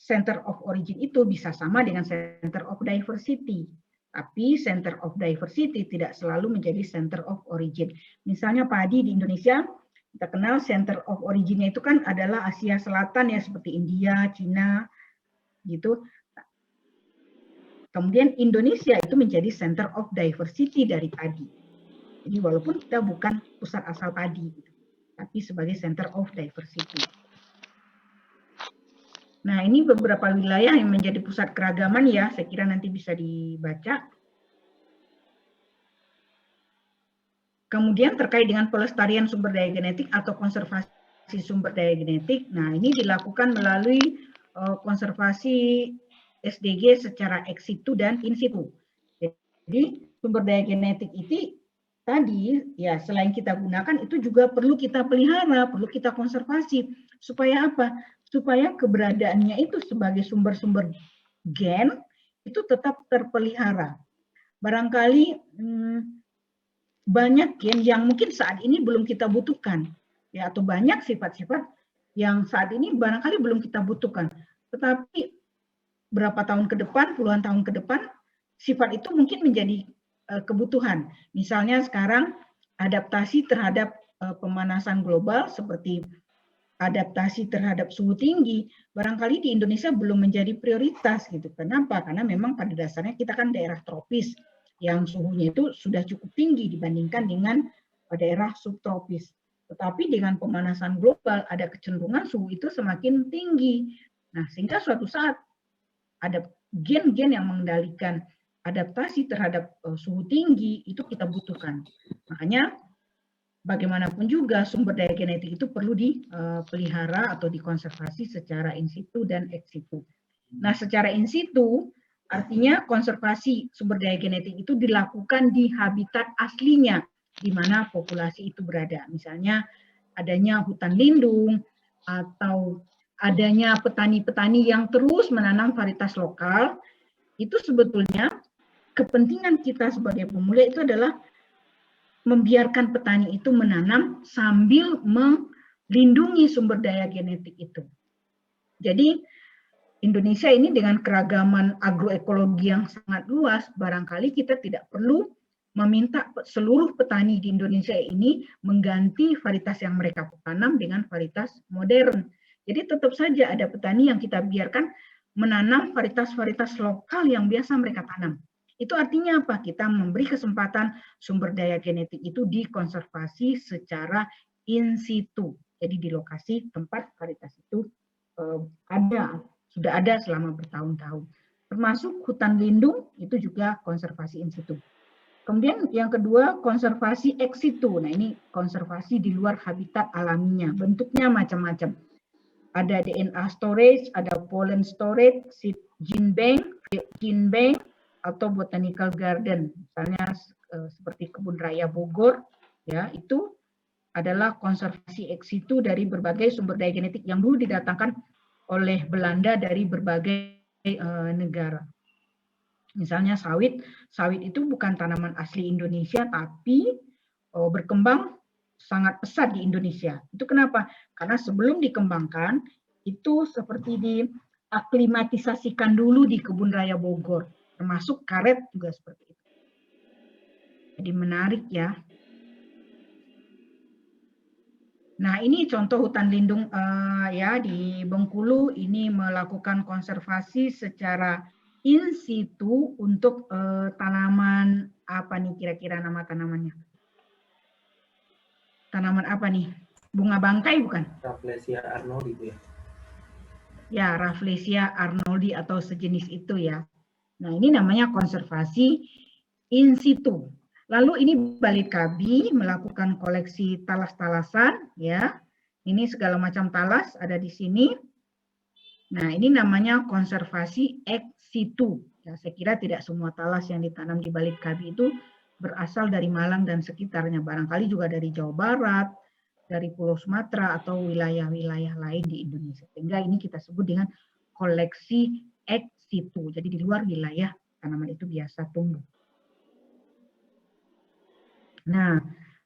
center of origin itu bisa sama dengan center of diversity. Tapi center of diversity tidak selalu menjadi center of origin. Misalnya padi di Indonesia, kita kenal center of origin-nya itu kan adalah Asia Selatan ya, seperti India, Cina, gitu. Kemudian Indonesia itu menjadi center of diversity dari padi. Jadi walaupun kita bukan pusat asal padi, tapi sebagai center of diversity. Nah, ini beberapa wilayah yang menjadi pusat keragaman ya, saya kira nanti bisa dibaca. Kemudian terkait dengan pelestarian sumber daya genetik atau konservasi sumber daya genetik, nah ini dilakukan melalui konservasi SDG secara ex situ dan in situ. Jadi sumber daya genetik itu tadi ya selain kita gunakan itu juga perlu kita pelihara, perlu kita konservasi. Supaya apa? Supaya keberadaannya itu sebagai sumber-sumber gen itu tetap terpelihara. Barangkali banyak gen yang mungkin saat ini belum kita butuhkan, ya, atau banyak sifat-sifat yang saat ini barangkali belum kita butuhkan. Tetapi berapa tahun ke depan, puluhan tahun ke depan, sifat itu mungkin menjadi kebutuhan. Misalnya sekarang adaptasi terhadap pemanasan global seperti adaptasi terhadap suhu tinggi, barangkali di Indonesia belum menjadi prioritas gitu. Kenapa? Karena memang pada dasarnya kita kan daerah tropis yang suhunya itu sudah cukup tinggi dibandingkan dengan daerah subtropis. Tetapi dengan pemanasan global ada kecenderungan suhu itu semakin tinggi. Nah, sehingga suatu saat ada gen-gen yang mengendalikan adaptasi terhadap suhu tinggi itu kita butuhkan. Makanya bagaimanapun juga sumber daya genetik itu perlu dipelihara atau dikonservasi secara in situ dan ex situ. Nah, secara in situ artinya konservasi sumber daya genetik itu dilakukan di habitat aslinya di mana populasi itu berada. Misalnya adanya hutan lindung atau adanya petani-petani yang terus menanam varietas lokal, itu sebetulnya kepentingan kita sebagai pemula itu adalah membiarkan petani itu menanam sambil melindungi sumber daya genetik itu. Jadi Indonesia ini dengan keragaman agroekologi yang sangat luas, barangkali kita tidak perlu meminta seluruh petani di Indonesia ini mengganti varietas yang mereka tanam dengan varietas modern. Jadi tetap saja ada petani yang kita biarkan menanam varietas-varietas lokal yang biasa mereka tanam. Itu artinya apa? Kita memberi kesempatan sumber daya genetik itu dikonservasi secara in situ. Jadi di lokasi tempat varietas itu sudah ada selama bertahun-tahun. Termasuk hutan lindung itu juga konservasi in situ. Kemudian yang kedua konservasi ex situ. Nah ini konservasi di luar habitat alaminya. Bentuknya macam-macam. Ada DNA storage, ada pollen storage, seed gene bank, atau botanical garden, misalnya seperti Kebun Raya Bogor, ya itu adalah konservasi ex situ dari berbagai sumber daya genetik yang dulu didatangkan oleh Belanda dari berbagai negara. Misalnya sawit itu bukan tanaman asli Indonesia, tapi berkembang sangat pesat di Indonesia. Itu kenapa? Karena sebelum dikembangkan, itu seperti diaklimatisasikan dulu di Kebun Raya Bogor. Termasuk karet juga seperti itu. Jadi menarik ya. Nah ini contoh hutan lindung ya di Bengkulu ini melakukan konservasi secara in situ untuk tanaman apa nih kira-kira nama tanamannya? Tanaman apa nih? Bunga bangkai bukan? Rafflesia arnoldi itu ya. Ya, Rafflesia arnoldi atau sejenis itu ya. Nah, ini namanya konservasi in situ. Lalu ini Balitkabi melakukan koleksi talas-talasan ya. Ini segala macam talas ada di sini. Nah, ini namanya konservasi ex situ. Ya, saya kira tidak semua talas yang ditanam di Balitkabi itu berasal dari Malang dan sekitarnya, barangkali juga dari Jawa Barat, dari Pulau Sumatera atau wilayah-wilayah lain di Indonesia. Sehingga ini kita sebut dengan koleksi ex situ. Jadi di luar wilayah tanaman itu biasa tumbuh. Nah,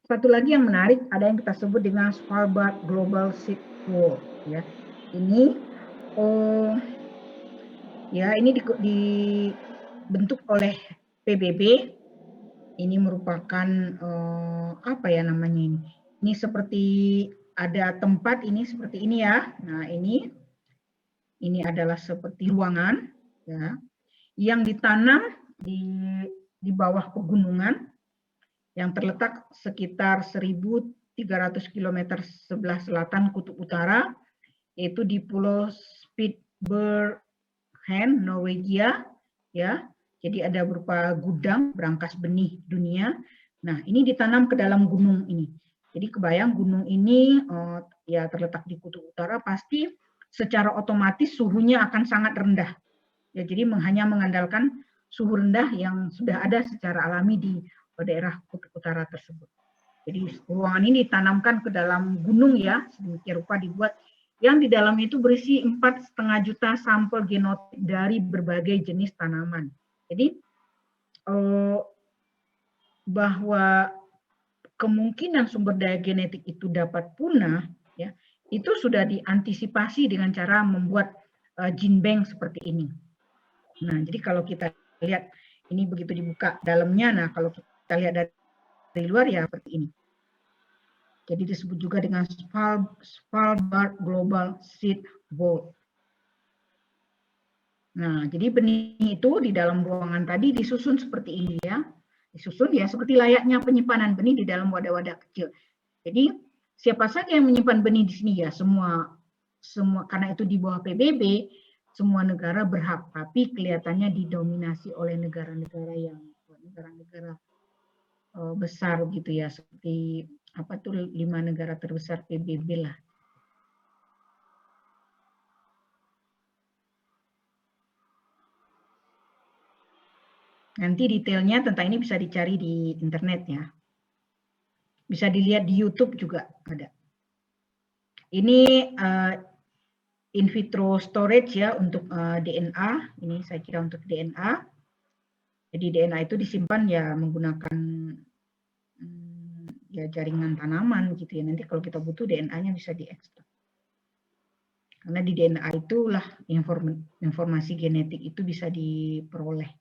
satu lagi yang menarik ada yang kita sebut dengan Svalbard Global Seed Vault. Ya, ini ini dibentuk oleh PBB. Ini merupakan apa ya namanya ini? Ini seperti ada tempat ini seperti ini ya. Nah ini adalah seperti ruangan ya, yang ditanam di bawah pegunungan yang terletak sekitar 1.300 km sebelah selatan kutub utara, yaitu di Pulau Spitsbergen, Norwegia, ya. Jadi ada berupa gudang berangkas benih dunia. Nah, ini ditanam ke dalam gunung ini. Jadi kebayang gunung ini ya terletak di kutub utara, pasti secara otomatis suhunya akan sangat rendah. Ya, jadi hanya mengandalkan suhu rendah yang sudah ada secara alami di daerah kutub utara tersebut. Jadi ruangan ini ditanamkan ke dalam gunung ya, sedemikian rupa dibuat, yang di dalam itu berisi 4,5 juta sampel genotip dari berbagai jenis tanaman. Jadi bahwa kemungkinan sumber daya genetik itu dapat punah, ya, itu sudah diantisipasi dengan cara membuat gene bank seperti ini. Nah, jadi kalau kita lihat ini begitu dibuka dalamnya, nah kalau kita lihat dari luar ya seperti ini. Jadi disebut juga dengan Svalbard Global Seed Vault. Nah, jadi benih itu di dalam ruangan tadi disusun seperti ini ya. Disusun ya seperti layaknya penyimpanan benih di dalam wadah-wadah kecil. Jadi siapa saja yang menyimpan benih di sini ya semua karena itu di bawah PBB, semua negara berhak, tapi kelihatannya didominasi oleh negara-negara besar gitu ya, seperti apa tuh 5 negara terbesar PBB lah. Nanti detailnya tentang ini bisa dicari di internet ya. Bisa dilihat di YouTube juga ada. Ini in vitro storage ya untuk DNA. Ini saya kira untuk DNA. Jadi DNA itu disimpan ya menggunakan ya jaringan tanaman gitu ya. Nanti kalau kita butuh DNA-nya bisa diekstrak. Karena di DNA itulah informasi genetik itu bisa diperoleh.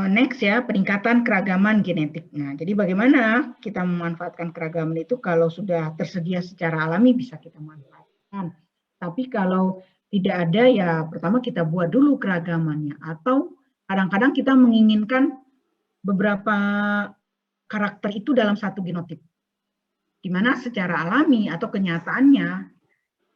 Next ya, peningkatan keragaman genetik. Nah, jadi bagaimana kita memanfaatkan keragaman itu? Kalau sudah tersedia secara alami bisa kita manfaatkan. Tapi kalau tidak ada ya pertama kita buat dulu keragamannya. Atau kadang-kadang kita menginginkan beberapa karakter itu dalam satu genotip. Di mana secara alami atau kenyataannya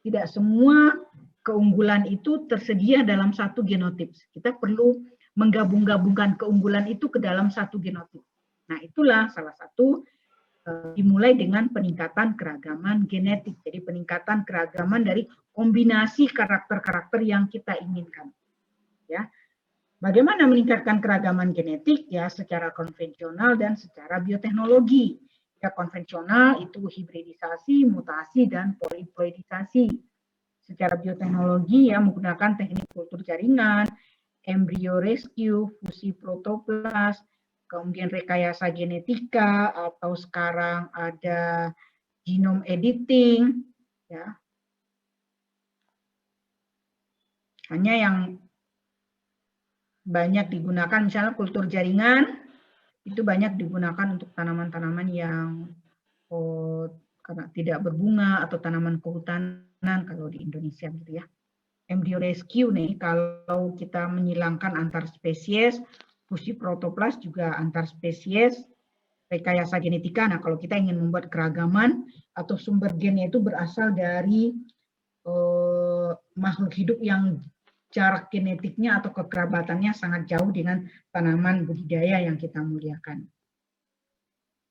tidak semua keunggulan itu tersedia dalam satu genotip. Kita perlu menggabung-gabungkan keunggulan itu ke dalam satu genotip. Nah, itulah salah satu dimulai dengan peningkatan keragaman genetik. Jadi peningkatan keragaman dari kombinasi karakter-karakter yang kita inginkan. Ya. Bagaimana meningkatkan keragaman genetik? Ya, secara konvensional dan secara bioteknologi. Ya, konvensional itu hibridisasi, mutasi, dan poliploidisasi. Secara bioteknologi ya menggunakan teknik kultur jaringan, embryo rescue, fusi protoplas, kemudian rekayasa genetika, atau sekarang ada genome editing, ya. Hanya yang banyak digunakan misalnya kultur jaringan, itu banyak digunakan untuk tanaman-tanaman yang karena tidak berbunga atau tanaman kehutanan kalau di Indonesia gitu ya. Embryo rescue nih, kalau kita menyilangkan antar spesies, fusi protoplas juga antar spesies, rekayasa genetika. Nah, kalau kita ingin membuat keragaman atau sumber gennya itu berasal dari makhluk hidup yang jarak genetiknya atau kekerabatannya sangat jauh dengan tanaman budidaya yang kita muliakan.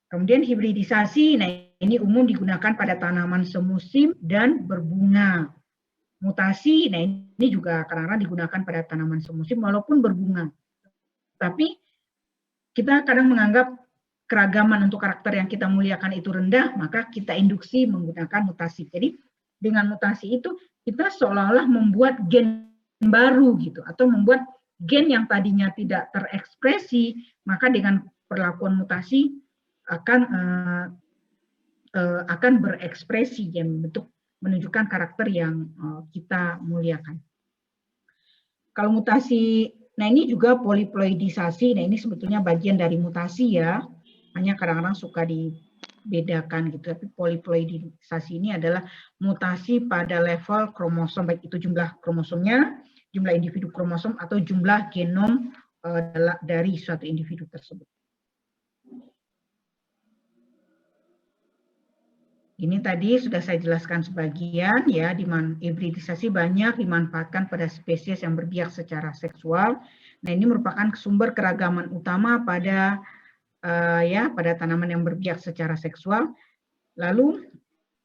Kemudian hibridisasi, nah ini umum digunakan pada tanaman semusim dan berbunga. Mutasi, nah ini juga kadang-kadang digunakan pada tanaman semusim walaupun berbunga. Tapi kita kadang menganggap keragaman untuk karakter yang kita muliakan itu rendah, maka kita induksi menggunakan mutasi. Jadi dengan mutasi itu kita seolah-olah membuat gen baru gitu, atau membuat gen yang tadinya tidak terekspresi, maka dengan perlakuan mutasi akan berekspresi yang bentuk menunjukkan karakter yang kita muliakan. Kalau mutasi, nah ini juga poliploidisasi, nah ini sebetulnya bagian dari mutasi ya, hanya kadang-kadang suka dibedakan gitu, tapi poliploidisasi ini adalah mutasi pada level kromosom, baik itu jumlah kromosomnya, jumlah individu kromosom, atau jumlah genom dari suatu individu tersebut. Ini tadi sudah saya jelaskan sebagian ya, di mana hibridisasi banyak dimanfaatkan pada spesies yang berbiak secara seksual. Nah, ini merupakan sumber keragaman utama pada pada tanaman yang berbiak secara seksual. Lalu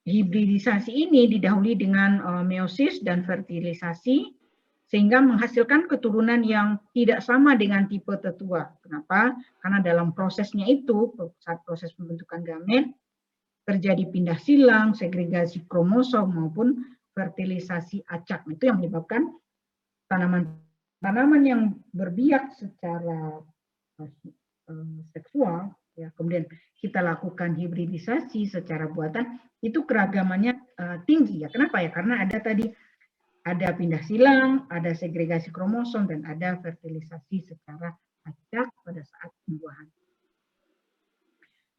hibridisasi ini didahului dengan meiosis dan fertilisasi sehingga menghasilkan keturunan yang tidak sama dengan tipe tetua. Kenapa? Karena dalam prosesnya itu, saat proses pembentukan gamet, terjadi pindah silang, segregasi kromosom maupun fertilisasi acak. Itu yang menyebabkan tanaman yang berbiak secara seksual, ya, kemudian kita lakukan hibridisasi secara buatan, itu keragamannya tinggi. Ya, kenapa ya? Karena ada pindah silang, ada segregasi kromosom, dan ada fertilisasi secara acak pada saat pembuahan.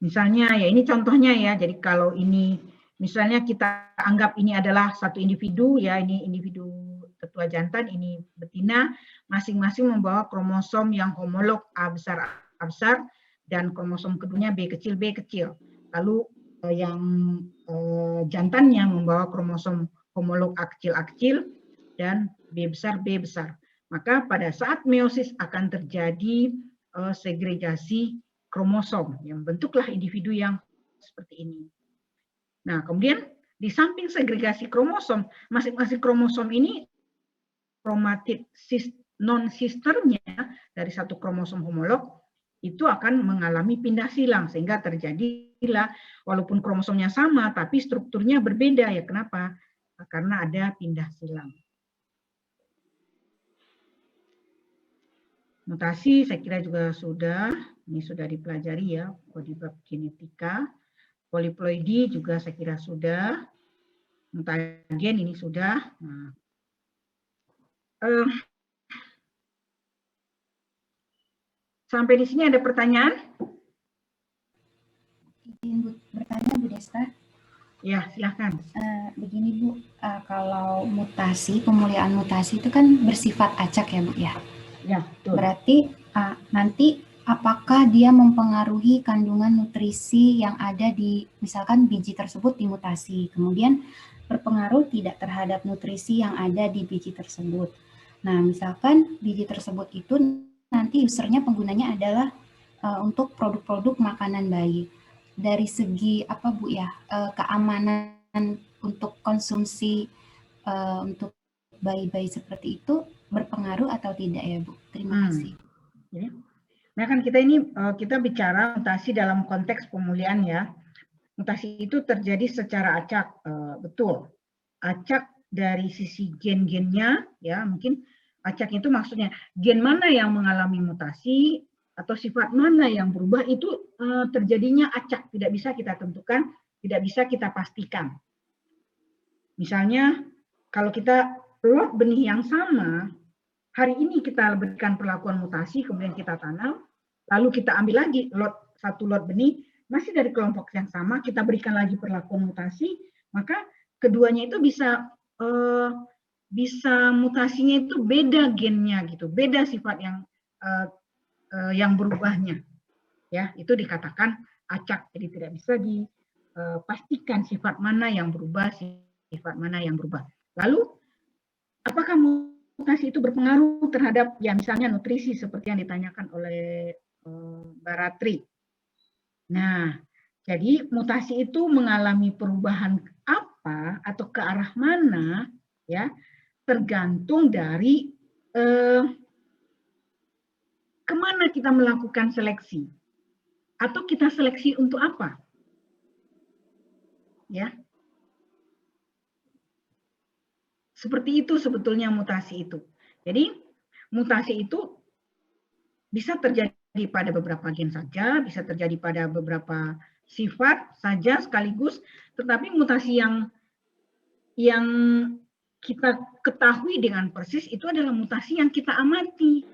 Misalnya ya ini contohnya ya, jadi kalau ini misalnya kita anggap ini adalah satu individu ya, ini individu tetua jantan, ini betina, masing-masing membawa kromosom yang homolog A besar dan kromosom keduanya B kecil. Lalu yang jantannya membawa kromosom homolog A kecil dan B besar. Maka pada saat meiosis akan terjadi segregasi kromosom yang bentuklah individu yang seperti ini. Nah, kemudian di samping segregasi kromosom, masing-masing kromosom ini kromatid non-sisternya dari satu kromosom homolog itu akan mengalami pindah silang sehingga terjadilah walaupun kromosomnya sama tapi strukturnya berbeda ya. Kenapa? Karena ada pindah silang. Mutasi saya kira juga ini sudah dipelajari ya, di bab genetika. Poliploidi juga saya kira sudah. Mutagen ini sudah. Nah, sampai di sini ada pertanyaan? Izin bertanya Bu Desta. Ya, silahkan. Begini Bu, kalau pemuliaan mutasi itu kan bersifat acak ya Bu ya? Ya, betul. Berarti nanti apakah dia mempengaruhi kandungan nutrisi yang ada di misalkan biji tersebut dimutasi, kemudian berpengaruh tidak terhadap nutrisi yang ada di biji tersebut. Nah, misalkan biji tersebut itu nanti usernya penggunanya adalah untuk produk-produk makanan bayi. Dari segi apa Bu ya, keamanan untuk konsumsi untuk bayi-bayi seperti itu berpengaruh atau tidak ya Bu? Terima kasih. Nah kan kita bicara mutasi dalam konteks pemulihan ya. Mutasi itu terjadi secara acak, betul. Acak dari sisi gen-gennya ya, mungkin acak itu maksudnya gen mana yang mengalami mutasi atau sifat mana yang berubah itu terjadinya acak, tidak bisa kita tentukan, tidak bisa kita pastikan. Misalnya kalau kita lot benih yang sama, hari ini kita berikan perlakuan mutasi, kemudian kita tanam, lalu kita ambil lagi satu lot benih, masih dari kelompok yang sama, kita berikan lagi perlakuan mutasi, maka keduanya itu bisa mutasinya itu beda gennya gitu, beda sifat yang berubahnya. Ya, itu dikatakan acak, jadi tidak bisa dipastikan sifat mana yang berubah, sifat mana yang berubah. Lalu, apakah mutasi itu berpengaruh terhadap ya misalnya nutrisi seperti yang ditanyakan oleh Mbak Ratri. Nah, jadi mutasi itu mengalami perubahan apa atau ke arah mana ya tergantung dari kemana kita melakukan seleksi? Atau kita seleksi untuk apa? Ya. Seperti itu sebetulnya mutasi itu. Jadi mutasi itu bisa terjadi pada beberapa gen saja, bisa terjadi pada beberapa sifat saja sekaligus, tetapi mutasi yang kita ketahui dengan persis itu adalah mutasi yang kita amati.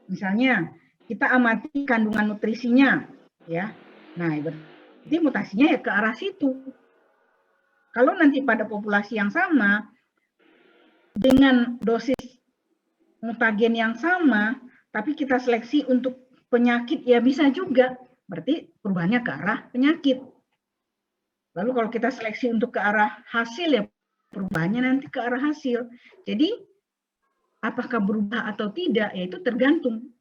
Misalnya, kita amati kandungan nutrisinya, ya. Nah, berarti mutasinya ya ke arah situ. Kalau nanti pada populasi yang sama, dengan dosis mutagen yang sama, tapi kita seleksi untuk penyakit ya bisa juga. Berarti perubahannya ke arah penyakit. Lalu kalau kita seleksi untuk ke arah hasil ya perubahannya nanti ke arah hasil. Jadi apakah berubah atau tidak ya itu tergantung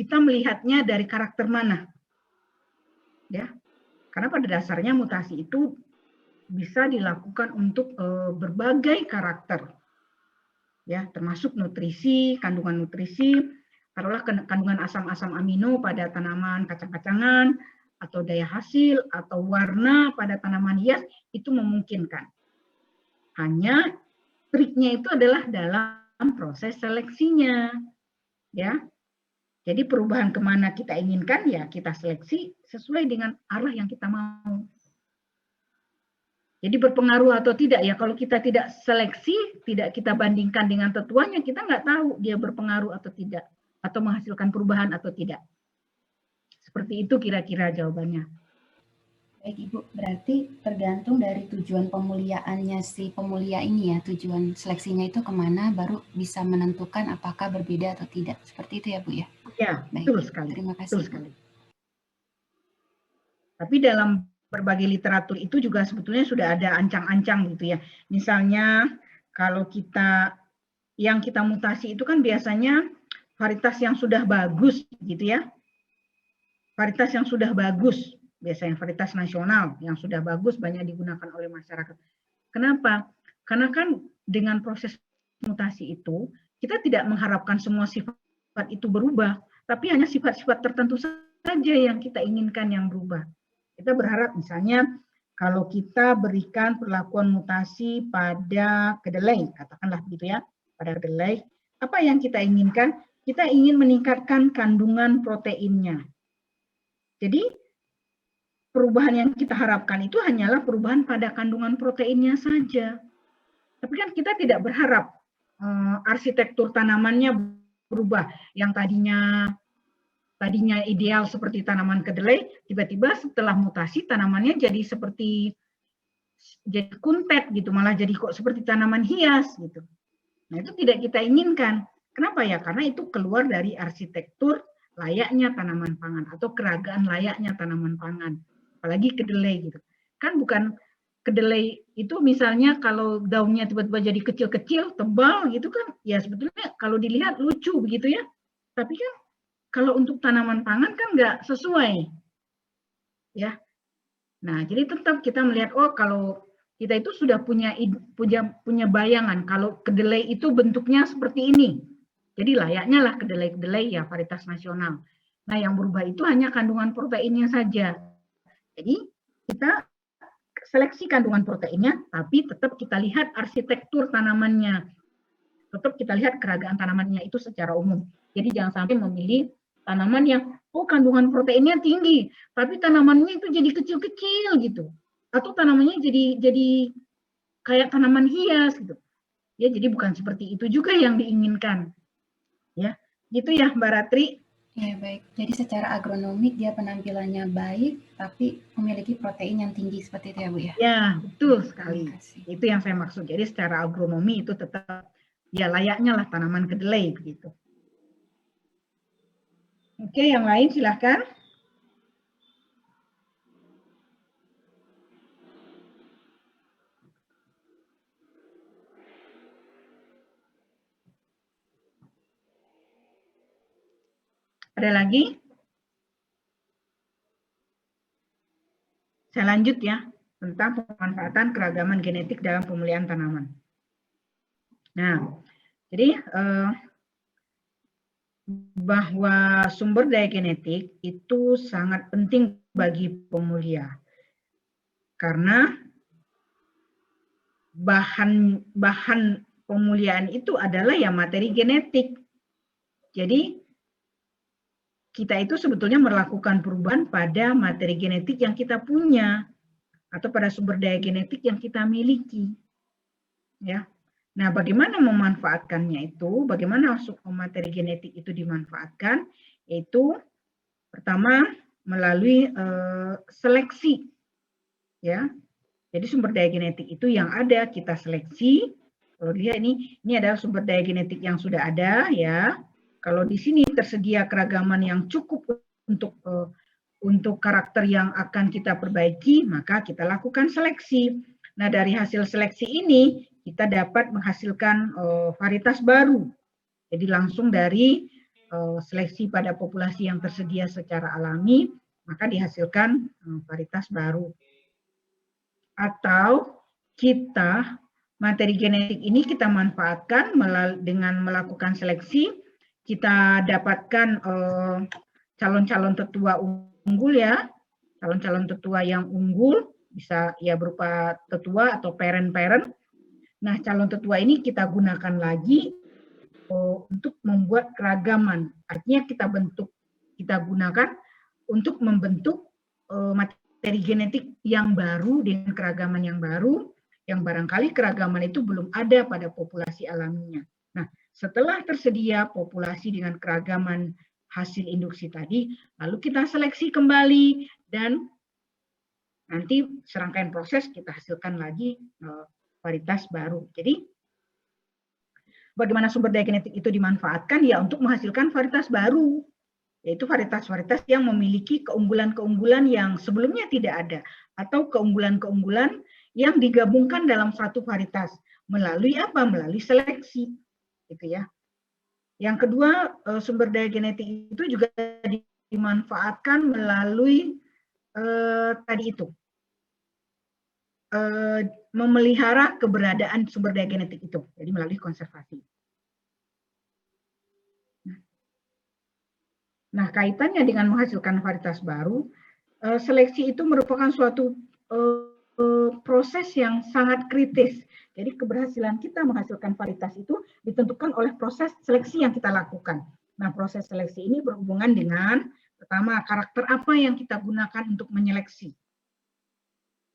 kita melihatnya dari karakter mana. Ya. Karena pada dasarnya mutasi itu bisa dilakukan untuk berbagai karakter. Ya, termasuk nutrisi, kandungan nutrisi, taruhlah kandungan asam-asam amino pada tanaman kacang-kacangan, atau daya hasil, atau warna pada tanaman hias, itu memungkinkan. Hanya triknya itu adalah dalam proses seleksinya. Ya, jadi perubahan kemana kita inginkan, ya kita seleksi sesuai dengan arah yang kita mau. Jadi berpengaruh atau tidak ya, kalau kita tidak seleksi, tidak kita bandingkan dengan tetuanya, kita nggak tahu dia berpengaruh atau tidak, atau menghasilkan perubahan atau tidak. Seperti itu kira-kira jawabannya. Baik Ibu, berarti tergantung dari tujuan pemuliaannya si pemulia ini ya, tujuan seleksinya itu kemana, baru bisa menentukan apakah berbeda atau tidak. Seperti itu ya Bu ya? Ya, baik, betul sekali. Terima kasih. Betul sekali. Tapi dalam berbagai literatur itu juga sebetulnya sudah ada ancang-ancang gitu ya. Misalnya kalau yang kita mutasi itu kan biasanya varietas yang sudah bagus gitu ya. Varietas yang sudah bagus, biasanya varietas nasional yang sudah bagus banyak digunakan oleh masyarakat. Kenapa? Karena kan dengan proses mutasi itu kita tidak mengharapkan semua sifat itu berubah, tapi hanya sifat-sifat tertentu saja yang kita inginkan yang berubah. Kita berharap misalnya kalau kita berikan perlakuan mutasi pada kedelai, katakanlah begitu ya, pada kedelai, apa yang kita inginkan? Kita ingin meningkatkan kandungan proteinnya. Jadi perubahan yang kita harapkan itu hanyalah perubahan pada kandungan proteinnya saja. Tapi kan kita tidak berharap arsitektur tanamannya berubah. Yang tadinya ideal seperti tanaman kedelai, tiba-tiba setelah mutasi tanamannya jadi kuntet gitu, malah jadi kok seperti tanaman hias gitu. Nah, itu tidak kita inginkan. Kenapa ya? Karena itu keluar dari arsitektur layaknya tanaman pangan atau keragaan layaknya tanaman pangan. Apalagi kedelai gitu. Kan bukan kedelai itu misalnya kalau daunnya tiba-tiba jadi kecil-kecil, tebal gitu kan, ya sebetulnya kalau dilihat lucu begitu ya. Tapi kan kalau untuk tanaman pangan kan nggak sesuai, ya. Nah, jadi tetap kita melihat, oh kalau kita itu sudah punya bayangan kalau kedelai itu bentuknya seperti ini. Jadi layaknya lah kedelai-kedelai ya varietas nasional. Nah, yang berubah itu hanya kandungan proteinnya saja. Jadi kita seleksi kandungan proteinnya, tapi tetap kita lihat arsitektur tanamannya. Tetap kita lihat keragaan tanamannya itu secara umum. Jadi jangan sampai memilih tanaman yang kandungan proteinnya tinggi, tapi tanamannya itu jadi kecil-kecil gitu, atau tanamannya jadi kayak tanaman hias gitu. Ya, jadi bukan seperti itu juga yang diinginkan. Ya, gitu ya Mbak Ratri. Ya baik. Jadi secara agronomik dia penampilannya baik, tapi memiliki protein yang tinggi seperti itu ya Bu ya? Ya, betul sekali. Itu yang saya maksud. Jadi secara agronomi itu tetap ya layaknya lah tanaman kedelai begitu. Oke, yang lain silahkan. Ada lagi? Saya lanjut ya, tentang pemanfaatan keragaman genetik dalam pemulihan tanaman. Nah, jadi bahwa sumber daya genetik itu sangat penting bagi pemulia. Karena bahan pemuliaan itu adalah ya materi genetik. Jadi kita itu sebetulnya melakukan perubahan pada materi genetik yang kita punya atau pada sumber daya genetik yang kita miliki. Ya. Nah, bagaimana memanfaatkannya itu? Bagaimana materi genetik itu dimanfaatkan? Yaitu pertama melalui seleksi. Ya. Jadi sumber daya genetik itu yang ada kita seleksi. Kalau dia ini adalah sumber daya genetik yang sudah ada, ya. Kalau di sini tersedia keragaman yang cukup untuk karakter yang akan kita perbaiki, maka kita lakukan seleksi. Nah, dari hasil seleksi ini kita dapat menghasilkan varietas baru. Jadi langsung dari seleksi pada populasi yang tersedia secara alami, maka dihasilkan varietas baru. Atau kita materi genetik ini kita manfaatkan dengan melakukan seleksi, kita dapatkan calon-calon tetua unggul ya, calon-calon tetua yang unggul, bisa ya berupa tetua atau parent-parent. Nah, calon tetua ini kita gunakan lagi untuk membuat keragaman. Artinya kita gunakan untuk membentuk materi genetik yang baru dengan keragaman yang baru, yang barangkali keragaman itu belum ada pada populasi alaminya. Nah, setelah tersedia populasi dengan keragaman hasil induksi tadi, lalu kita seleksi kembali dan nanti serangkaian proses kita hasilkan lagi varietas baru. Jadi bagaimana sumber daya genetik itu dimanfaatkan ya untuk menghasilkan varietas baru, yaitu varietas-varietas yang memiliki keunggulan-keunggulan yang sebelumnya tidak ada atau keunggulan-keunggulan yang digabungkan dalam satu varietas melalui apa? Melalui seleksi, gitu ya. Yang kedua, sumber daya genetik itu juga dimanfaatkan melalui tadi itu memelihara keberadaan sumber daya genetik itu, jadi melalui konservasi. Nah, kaitannya dengan menghasilkan varietas baru, seleksi itu merupakan suatu proses yang sangat kritis. Jadi keberhasilan kita menghasilkan varietas itu ditentukan oleh proses seleksi yang kita lakukan. Nah, proses seleksi ini berhubungan dengan pertama karakter apa yang kita gunakan untuk menyeleksi.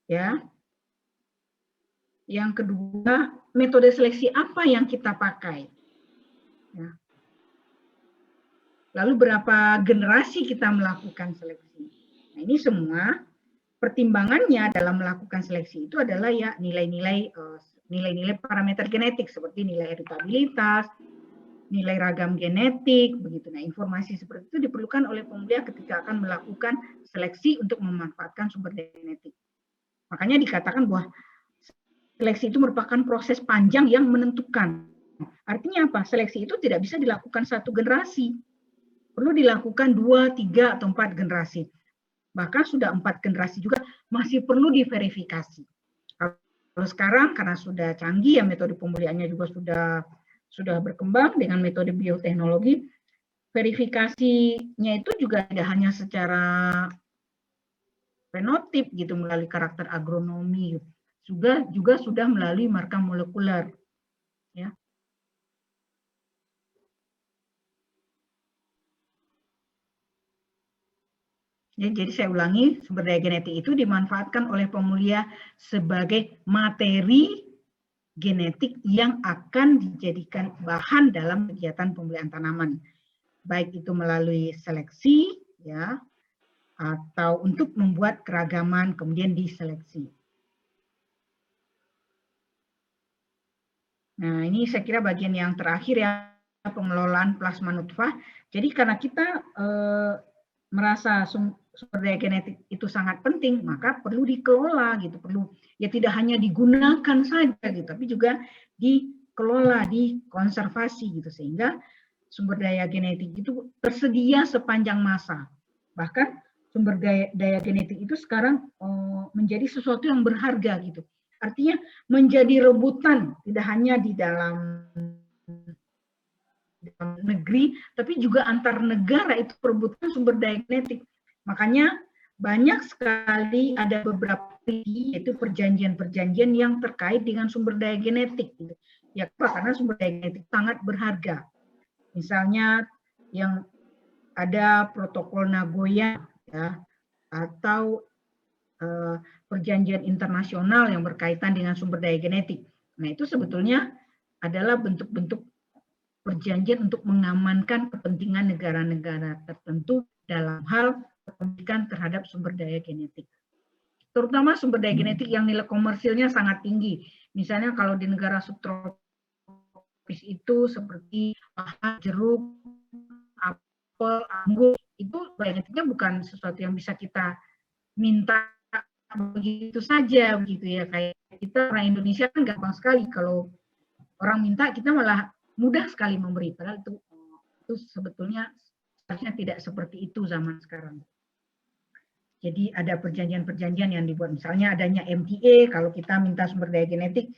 Ya. Yang kedua, metode seleksi apa yang kita pakai. Ya. Lalu berapa generasi kita melakukan seleksi. Nah, ini semua pertimbangannya dalam melakukan seleksi itu adalah ya nilai-nilai parameter genetik seperti nilai heritabilitas, nilai ragam genetik, begitu. Nah, informasi seperti itu diperlukan oleh pemulia ketika akan melakukan seleksi untuk memanfaatkan sumber daya genetik. Makanya dikatakan bahwa seleksi itu merupakan proses panjang yang menentukan. Artinya apa? Seleksi itu tidak bisa dilakukan satu generasi. Perlu dilakukan 2, 3, atau 4 generasi. Bahkan sudah 4 generasi juga masih perlu diverifikasi. Kalau sekarang karena sudah canggih ya metode pemuliaannya juga sudah berkembang dengan metode bioteknologi, verifikasinya itu juga tidak hanya secara fenotip gitu melalui karakter agronomi, juga sudah melalui marker molekuler. Ya. Jadi saya ulangi, sumber daya genetik itu dimanfaatkan oleh pemulia sebagai materi genetik yang akan dijadikan bahan dalam kegiatan pemulihan tanaman. Baik itu melalui seleksi, ya, atau untuk membuat keragaman kemudian diseleksi. Nah, ini saya kira bagian yang terakhir ya, pengelolaan plasma nutfah. Jadi karena kita merasa sumber daya genetik itu sangat penting, maka perlu dikelola gitu, perlu ya tidak hanya digunakan saja gitu, tapi juga dikelola, dikonservasi gitu, sehingga sumber daya genetik itu tersedia sepanjang masa. Bahkan sumber daya genetik itu sekarang menjadi sesuatu yang berharga gitu. Artinya menjadi rebutan, tidak hanya di dalam negeri, tapi juga antar negara itu perebutan sumber daya genetik. Makanya banyak sekali ada beberapa yaitu perjanjian-perjanjian yang terkait dengan sumber daya genetik. Ya, karena sumber daya genetik sangat berharga. Misalnya yang ada protokol Nagoya, ya, atau perjanjian internasional yang berkaitan dengan sumber daya genetik. Nah, itu sebetulnya adalah bentuk-bentuk perjanjian untuk mengamankan kepentingan negara-negara tertentu dalam hal kepemilikan terhadap sumber daya genetik. Terutama sumber daya genetik yang nilai komersilnya sangat tinggi. Misalnya kalau di negara subtropis itu seperti jeruk, apel, anggur, itu genetiknya bukan sesuatu yang bisa kita minta begitu saja, begitu ya. Kayak kita orang Indonesia kan gampang sekali kalau orang minta, kita malah mudah sekali memberi. Padahal itu sebetulnya seharusnya tidak seperti itu zaman sekarang. Jadi ada perjanjian-perjanjian yang dibuat, misalnya adanya MTA kalau kita minta sumber daya genetik.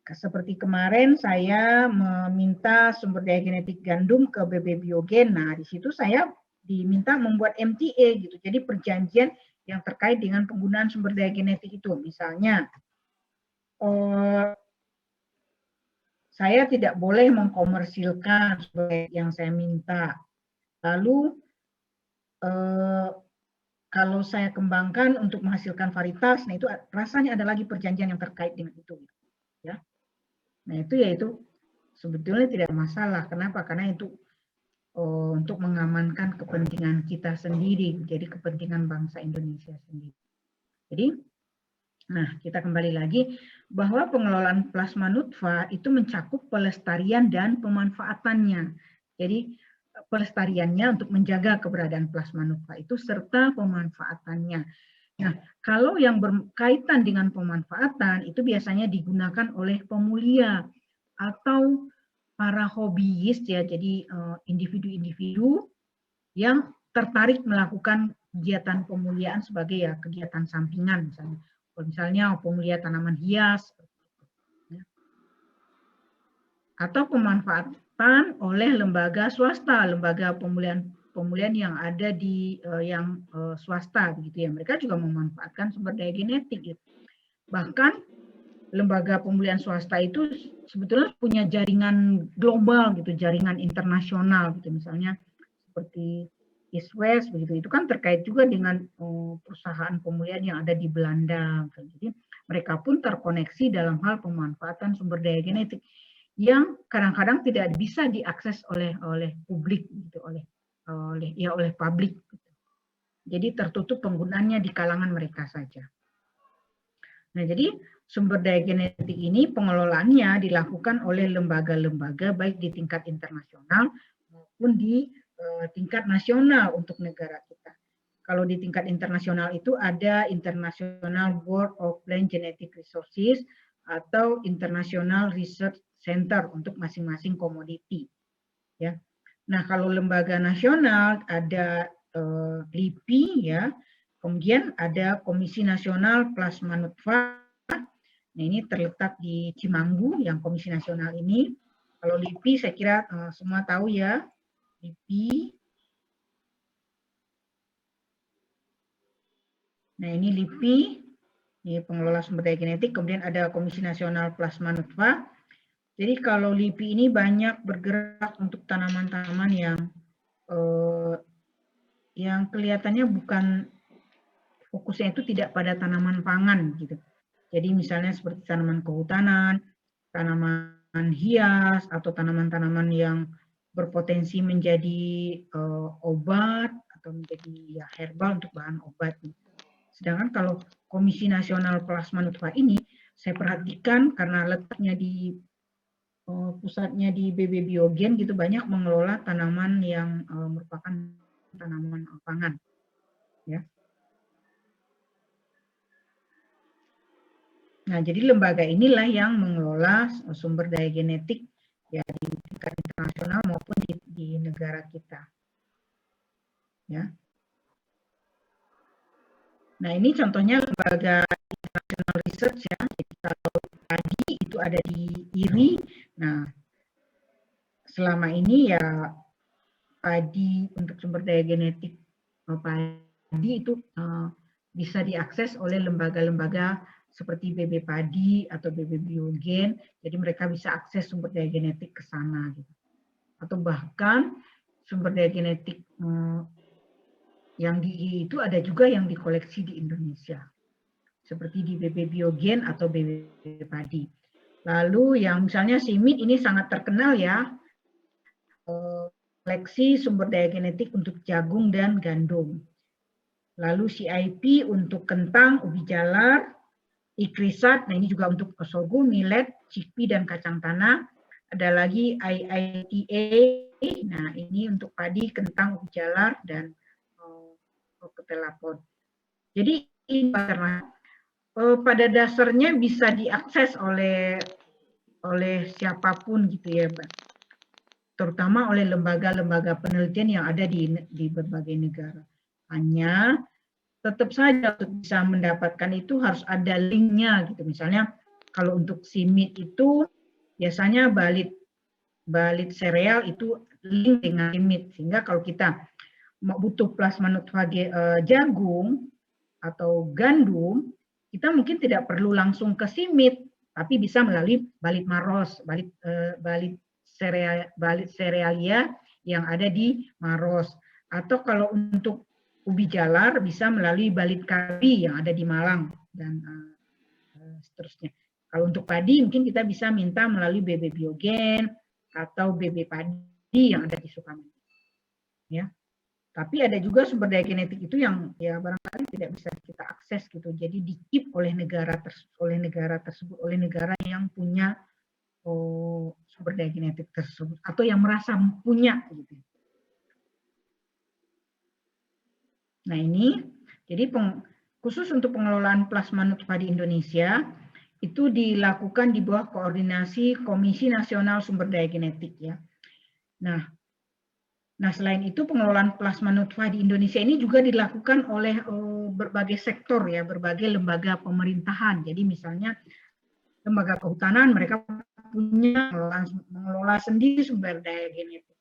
Seperti kemarin saya meminta sumber daya genetik gandum ke BB Biogen. Nah, di situ saya diminta membuat MTA gitu. Jadi perjanjian yang terkait dengan penggunaan sumber daya genetik itu. Misalnya, saya tidak boleh mengkomersilkan sumber yang saya minta. Lalu, kalau saya kembangkan untuk menghasilkan varietas, nah itu rasanya ada lagi perjanjian yang terkait dengan itu. Ya. Nah, itu yaitu sebetulnya tidak masalah. Kenapa? Karena itu untuk mengamankan kepentingan kita sendiri, jadi kepentingan bangsa Indonesia sendiri. Jadi, nah kita kembali lagi bahwa pengelolaan plasma nutfah itu mencakup pelestarian dan pemanfaatannya. Jadi pelestariannya untuk menjaga keberadaan plasma nutfah itu serta pemanfaatannya. Nah, kalau yang berkaitan dengan pemanfaatan itu biasanya digunakan oleh pemulia atau para hobiis ya, jadi individu-individu yang tertarik melakukan kegiatan pemuliaan sebagai ya kegiatan sampingan, misalnya pemulia tanaman hias, atau pemanfaatan oleh lembaga swasta, lembaga pemulihan yang ada di swasta, begitu ya. Mereka juga memanfaatkan sumber daya genetik. Gitu. Bahkan lembaga pemulihan swasta itu sebetulnya punya jaringan global gitu, jaringan internasional gitu, misalnya seperti East West begitu. Itu kan terkait juga dengan perusahaan pemulihan yang ada di Belanda. Jadi mereka pun terkoneksi dalam hal pemanfaatan sumber daya genetik yang kadang-kadang tidak bisa diakses oleh publik gitu, oleh publik. Gitu. Jadi tertutup penggunaannya di kalangan mereka saja. Nah, jadi sumber daya genetik ini pengelolaannya dilakukan oleh lembaga-lembaga baik di tingkat internasional maupun di tingkat nasional untuk negara kita. Kalau di tingkat internasional itu ada International Board of Plant Genetic Resources atau International Research Center untuk masing-masing komoditi. Ya. Nah, kalau lembaga nasional ada LIPI ya. Kemudian ada Komisi Nasional Plasma Nutfah. Nah, ini terletak di Cimanggu, yang Komisi Nasional ini. Kalau LIPI saya kira semua tahu ya, LIPI. Nah, ini LIPI, ini pengelola sumber daya genetik. Kemudian ada Komisi Nasional Plasma Nutfah. Jadi kalau LIPI ini banyak bergerak untuk tanaman-tanaman yang kelihatannya bukan fokusnya itu tidak pada tanaman pangan gitu. Jadi misalnya seperti tanaman kehutanan, tanaman hias, atau tanaman-tanaman yang berpotensi menjadi obat atau menjadi ya, herbal untuk bahan obat. Sedangkan kalau Komisi Nasional Plasma Nutfah ini saya perhatikan karena letaknya di pusatnya di BB Biogen gitu, banyak mengelola tanaman yang merupakan tanaman pangan. Ya. Nah, jadi lembaga inilah yang mengelola sumber daya genetik ya di tingkat internasional maupun di negara kita. Ya. Nah, ini contohnya lembaga international research ya. Jadi kalau tadi itu ada di IRI. Nah, selama ini ya padi untuk sumber daya genetik padi itu bisa diakses oleh lembaga-lembaga seperti BB Padi atau BB Biogen, jadi mereka bisa akses sumber daya genetik ke sana gitu. Atau bahkan sumber daya genetik yang itu ada juga yang dikoleksi di Indonesia, seperti di BB Biogen atau BB Padi. Lalu yang misalnya SIMIT ini sangat terkenal ya, koleksi sumber daya genetik untuk jagung dan gandum. Lalu CIP untuk kentang, ubi jalar, ikrisat, nah ini juga untuk sorghum, millet, chickpea dan kacang tanah. Ada lagi IITA, nah ini untuk padi, kentang, ubi jalar dan ketela pod. Jadi karena pada dasarnya bisa diakses oleh siapapun gitu ya, terutama oleh lembaga-lembaga penelitian yang ada di berbagai negara. Hanya tetap saja untuk bisa mendapatkan itu harus ada linknya gitu. Misalnya kalau untuk SIMIT itu biasanya balit sereal itu link dengan SIMIT, sehingga kalau kita butuh plasma nutfah jagung atau gandum, kita mungkin tidak perlu langsung ke SIMIT, tapi bisa melalui balit Maros, balit serealia yang ada di Maros. Atau kalau untuk ubi jalar bisa melalui balit Kabi yang ada di Malang dan seterusnya. Kalau untuk padi mungkin kita bisa minta melalui BB Biogen atau BB Padi yang ada di Sukamana. Ya. Tapi ada juga sumber daya genetik itu yang ya barangkali tidak bisa kita akses gitu. Jadi di-keep oleh negara tersebut, oleh negara yang punya sumber daya genetik tersebut atau yang merasa punya gitu. Nah ini, jadi khusus untuk pengelolaan plasma nutfah di Indonesia, itu dilakukan di bawah koordinasi Komisi Nasional Sumber Daya Genetik ya. Nah selain itu pengelolaan plasma nutfah di Indonesia ini juga dilakukan oleh berbagai sektor ya, berbagai lembaga pemerintahan. Jadi misalnya lembaga kehutanan mereka punya mengelola sendiri sumber daya genetiknya.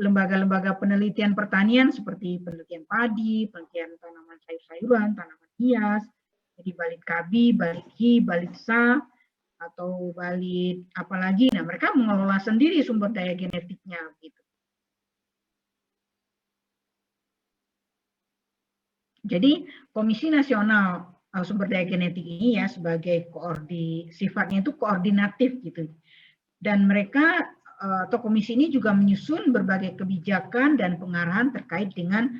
Lembaga-lembaga penelitian pertanian seperti penelitian padi, penelitian tanaman sayur-sayuran, tanaman hias, jadi balit Kabi, balit Hi, balit Sa, atau balit apalagi, nah mereka mengelola sendiri sumber daya genetiknya gitu. Jadi Komisi Nasional Sumber Daya Genetik ini ya sebagai sifatnya itu koordinatif gitu. Dan mereka atau komisi ini juga menyusun berbagai kebijakan dan pengarahan terkait dengan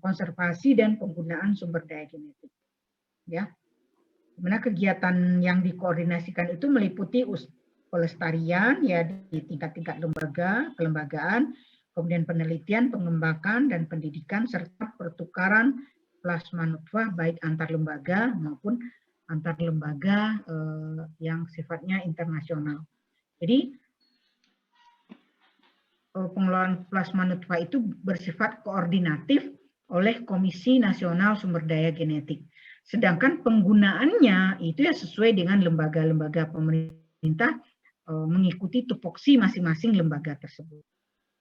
konservasi dan penggunaan sumber daya genetik. Ya. Dimana kegiatan yang dikoordinasikan itu meliputi pelestarian ya di tingkat-tingkat kelembagaan, kemudian penelitian, pengembangan dan pendidikan serta pertukaran plasma nutfah baik antar lembaga maupun antar lembaga yang sifatnya internasional. Jadi pengelolaan plasma nutfah itu bersifat koordinatif oleh Komisi Nasional Sumber Daya Genetik. Sedangkan penggunaannya itu ya sesuai dengan lembaga-lembaga pemerintah mengikuti tupoksi masing-masing lembaga tersebut.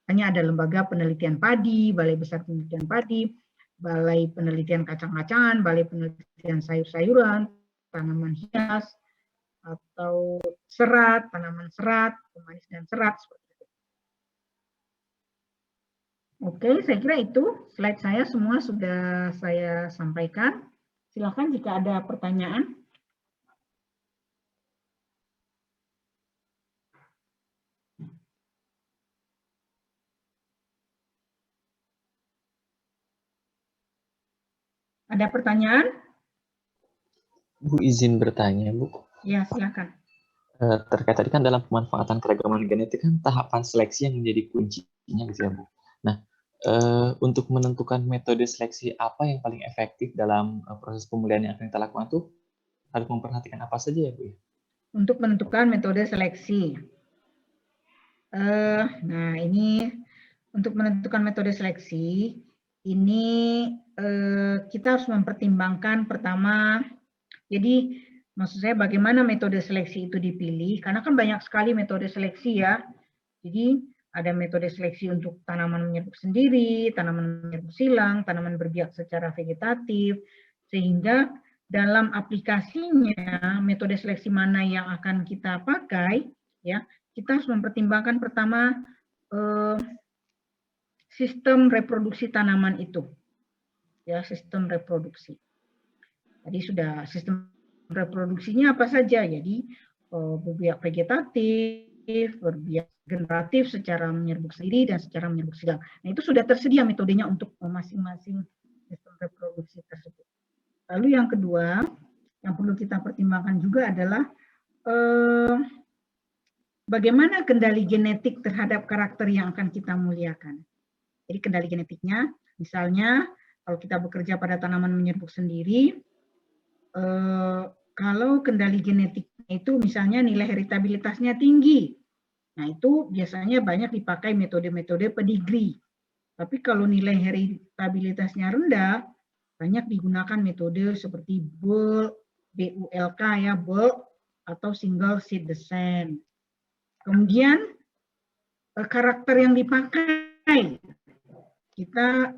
Hanya ada lembaga penelitian padi, Balai Besar Penelitian Padi, Balai Penelitian Kacang-kacangan, Balai Penelitian Sayur-sayuran, tanaman hias, atau serat, tanaman serat, pemanis dan serat, seperti itu. Oke, saya kira itu slide saya semua sudah saya sampaikan. Silakan jika ada pertanyaan. Ada pertanyaan? Bu, izin bertanya, Bu. Ya, silakan. Terkait tadi kan dalam pemanfaatan keragaman genetik kan tahapan seleksi yang menjadi kuncinya gitu ya, Bu. Nah, untuk menentukan metode seleksi apa yang paling efektif dalam proses pemulihan yang akan kita lakukan tuh harus memperhatikan apa saja ya, Bu? Untuk menentukan metode seleksi. Nah, ini untuk menentukan metode seleksi, ini kita harus mempertimbangkan pertama, jadi Maksud saya bagaimana metode seleksi itu dipilih, karena kan banyak sekali metode seleksi ya. Jadi ada metode seleksi untuk tanaman menyerbuk sendiri, tanaman menyerbuk silang, tanaman berbiak secara vegetatif, sehingga dalam aplikasinya metode seleksi mana yang akan kita pakai, ya kita harus mempertimbangkan pertama sistem reproduksi tanaman itu, ya sistem reproduksi. Tadi sudah sistem reproduksinya apa saja, jadi berbiak vegetatif, berbiak generatif secara menyerbuk sendiri dan secara menyerbuk silang. Nah itu sudah tersedia metodenya untuk masing-masing sistem reproduksi tersebut. Lalu yang kedua yang perlu kita pertimbangkan juga adalah bagaimana kendali genetik terhadap karakter yang akan kita muliakan. Jadi kendali genetiknya, misalnya kalau kita bekerja pada tanaman menyerbuk sendiri, kalau kendali genetiknya itu misalnya nilai heritabilitasnya tinggi, nah itu biasanya banyak dipakai metode-metode pedigree. Tapi kalau nilai heritabilitasnya rendah, banyak digunakan metode seperti bulk, BULK ya, bulk atau single seed descent. Kemudian karakter yang dipakai, kita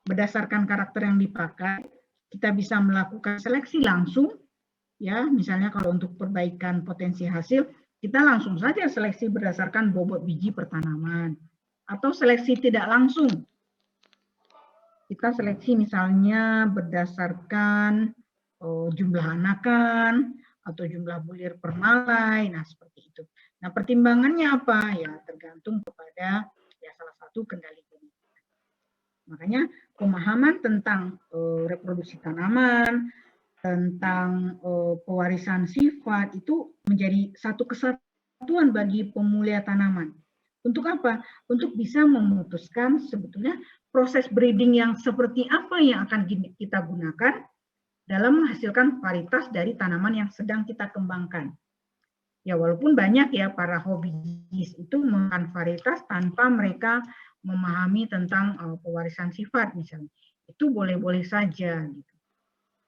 berdasarkan karakter yang dipakai, kita bisa melakukan seleksi langsung, ya misalnya kalau untuk perbaikan potensi hasil, kita langsung saja seleksi berdasarkan bobot biji per tanaman, atau seleksi tidak langsung. Kita seleksi misalnya berdasarkan jumlah anakan atau jumlah bulir per malai, nah seperti itu. Nah pertimbangannya apa? Ya tergantung kepada ya salah satu kendali genetik. Makanya pemahaman tentang reproduksi tanaman, tentang pewarisan sifat itu menjadi satu kesatuan bagi pemulia tanaman. Untuk apa? Untuk bisa memutuskan sebetulnya proses breeding yang seperti apa yang akan kita gunakan dalam menghasilkan varietas dari tanaman yang sedang kita kembangkan. Ya walaupun banyak ya para hobis itu menggunakan varietas tanpa mereka memahami tentang pewarisan sifat misalnya. Itu boleh-boleh saja gitu.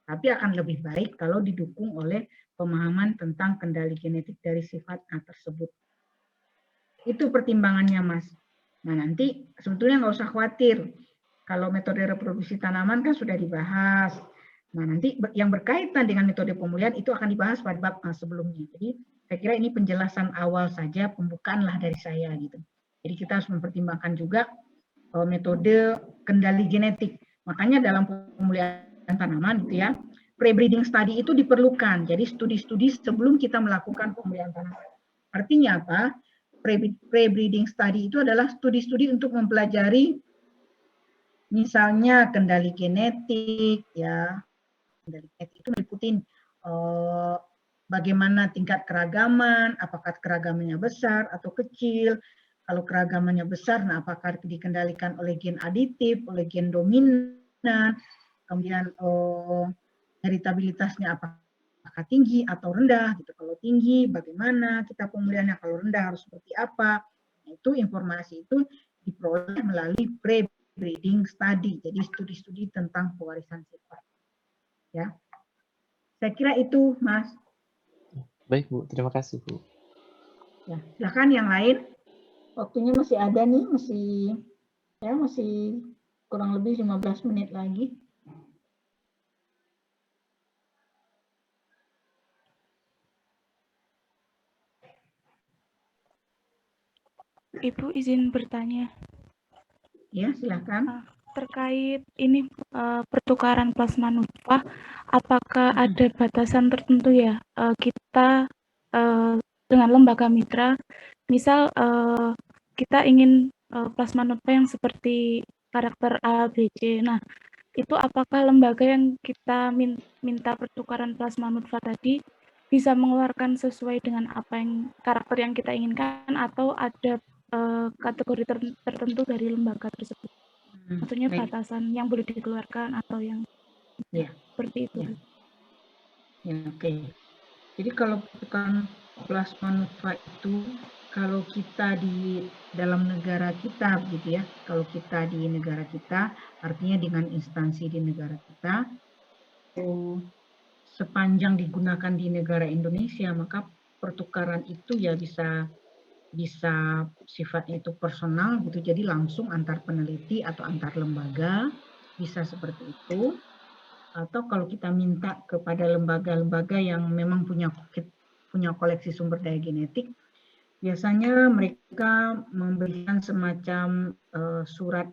Tapi akan lebih baik kalau didukung oleh pemahaman tentang kendali genetik dari sifat tersebut. Itu pertimbangannya, Mas. Nah, nanti sebetulnya nggak usah khawatir. Kalau metode reproduksi tanaman kan sudah dibahas. Nah, nanti yang berkaitan dengan metode pemulihan itu akan dibahas pada bab sebelumnya. Jadi, saya kira ini penjelasan awal saja, pembukaan lah dari saya gitu. Jadi, kita harus mempertimbangkan juga metode kendali genetik. Makanya dalam pemulihan tanaman gitu ya, pre-breeding study itu diperlukan. Jadi, studi-studi sebelum kita melakukan pemulihan tanaman. Artinya apa? Pre-breeding study itu adalah studi-studi untuk mempelajari misalnya kendali genetik ya. Kendali genetik itu meliputi bagaimana tingkat keragaman, apakah keragamannya besar atau kecil. Kalau keragamannya besar, nah apakah dikendalikan oleh gen aditif, oleh gen dominan, kemudian heritabilitasnya apakah tinggi atau rendah gitu. Kalau tinggi bagaimana kita pemulihannya, kalau rendah harus seperti apa. Nah, itu informasi itu diperoleh melalui pre-breeding study. Jadi studi-studi tentang pewarisan sifat. Ya. Saya kira itu, Mas. Baik, Bu. Terima kasih, Bu. Ya, silakan yang lain. Waktunya masih ada nih, masih kurang lebih 15 menit lagi. Ibu izin bertanya. Ya, silakan. Terkait ini pertukaran plasma nutfah, apakah ada batasan tertentu ya kita dengan lembaga mitra, misal kita ingin plasma nutfah yang seperti karakter A, B, C. Nah, itu apakah lembaga yang kita minta pertukaran plasma nutfah tadi bisa mengeluarkan sesuai dengan apa yang karakter yang kita inginkan, atau ada kategori tertentu dari lembaga tersebut? Maksudnya batasan yang boleh dikeluarkan atau yang seperti itu. Ya, oke. Jadi kalau pertukaran plasma nutfah itu, kalau kita di dalam negara kita, gitu ya, kalau kita di negara kita, artinya dengan instansi di negara kita, sepanjang digunakan di negara Indonesia, maka pertukaran itu ya bisa sifatnya itu personal gitu, jadi langsung antar peneliti atau antar lembaga, bisa seperti itu. Atau kalau kita minta kepada lembaga-lembaga yang memang punya koleksi sumber daya genetik, biasanya mereka memberikan semacam surat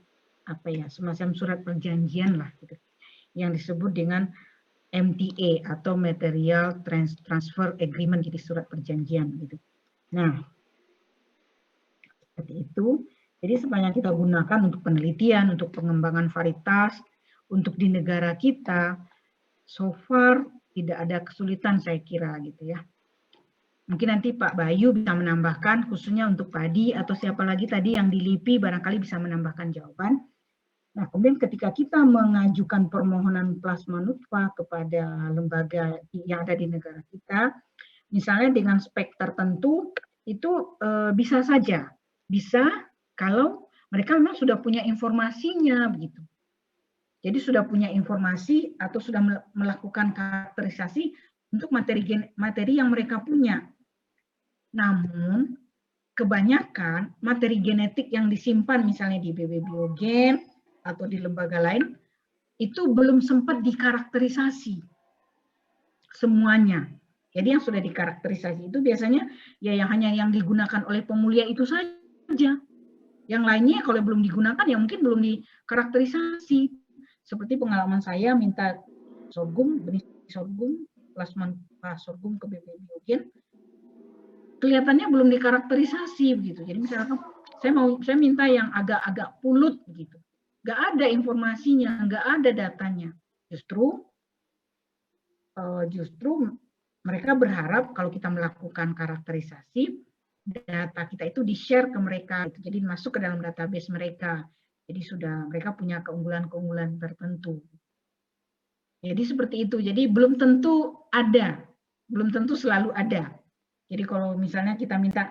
semacam surat perjanjian lah gitu, yang disebut dengan MTA atau Material Transfer Agreement, jadi surat perjanjian gitu. Nah, seperti itu. Jadi sepanjang kita gunakan untuk penelitian, untuk pengembangan varietas, untuk di negara kita, so far tidak ada kesulitan saya kira gitu ya. Mungkin nanti Pak Bayu bisa menambahkan khususnya untuk padi atau siapa lagi tadi yang di LIPI barangkali bisa menambahkan jawaban. Nah, kemudian ketika kita mengajukan permohonan plasma nutfah kepada lembaga yang ada di negara kita, misalnya dengan spek tertentu, itu bisa saja. Bisa kalau mereka memang sudah punya informasinya begitu. Jadi sudah punya informasi atau sudah melakukan karakterisasi untuk materi yang mereka punya. Namun kebanyakan materi genetik yang disimpan misalnya di BB Biogen atau di lembaga lain itu belum sempat dikarakterisasi semuanya. Jadi yang sudah dikarakterisasi itu biasanya ya hanya yang digunakan oleh pemulia itu saja. Yang lainnya kalau belum digunakan ya mungkin belum dikarakterisasi. Seperti pengalaman saya minta sorghum, benih sorghum, plasma sorghum ke BB Biogen, kelihatannya belum dikarakterisasi begitu. Jadi misalkan saya minta yang agak-agak pulut begitu. Nggak ada informasinya, nggak ada datanya. Justru mereka berharap kalau kita melakukan karakterisasi, data kita itu di-share ke mereka, jadi masuk ke dalam database mereka. Jadi mereka punya keunggulan-keunggulan tertentu. Jadi seperti itu. Jadi belum tentu ada, belum tentu selalu ada. Jadi kalau misalnya kita minta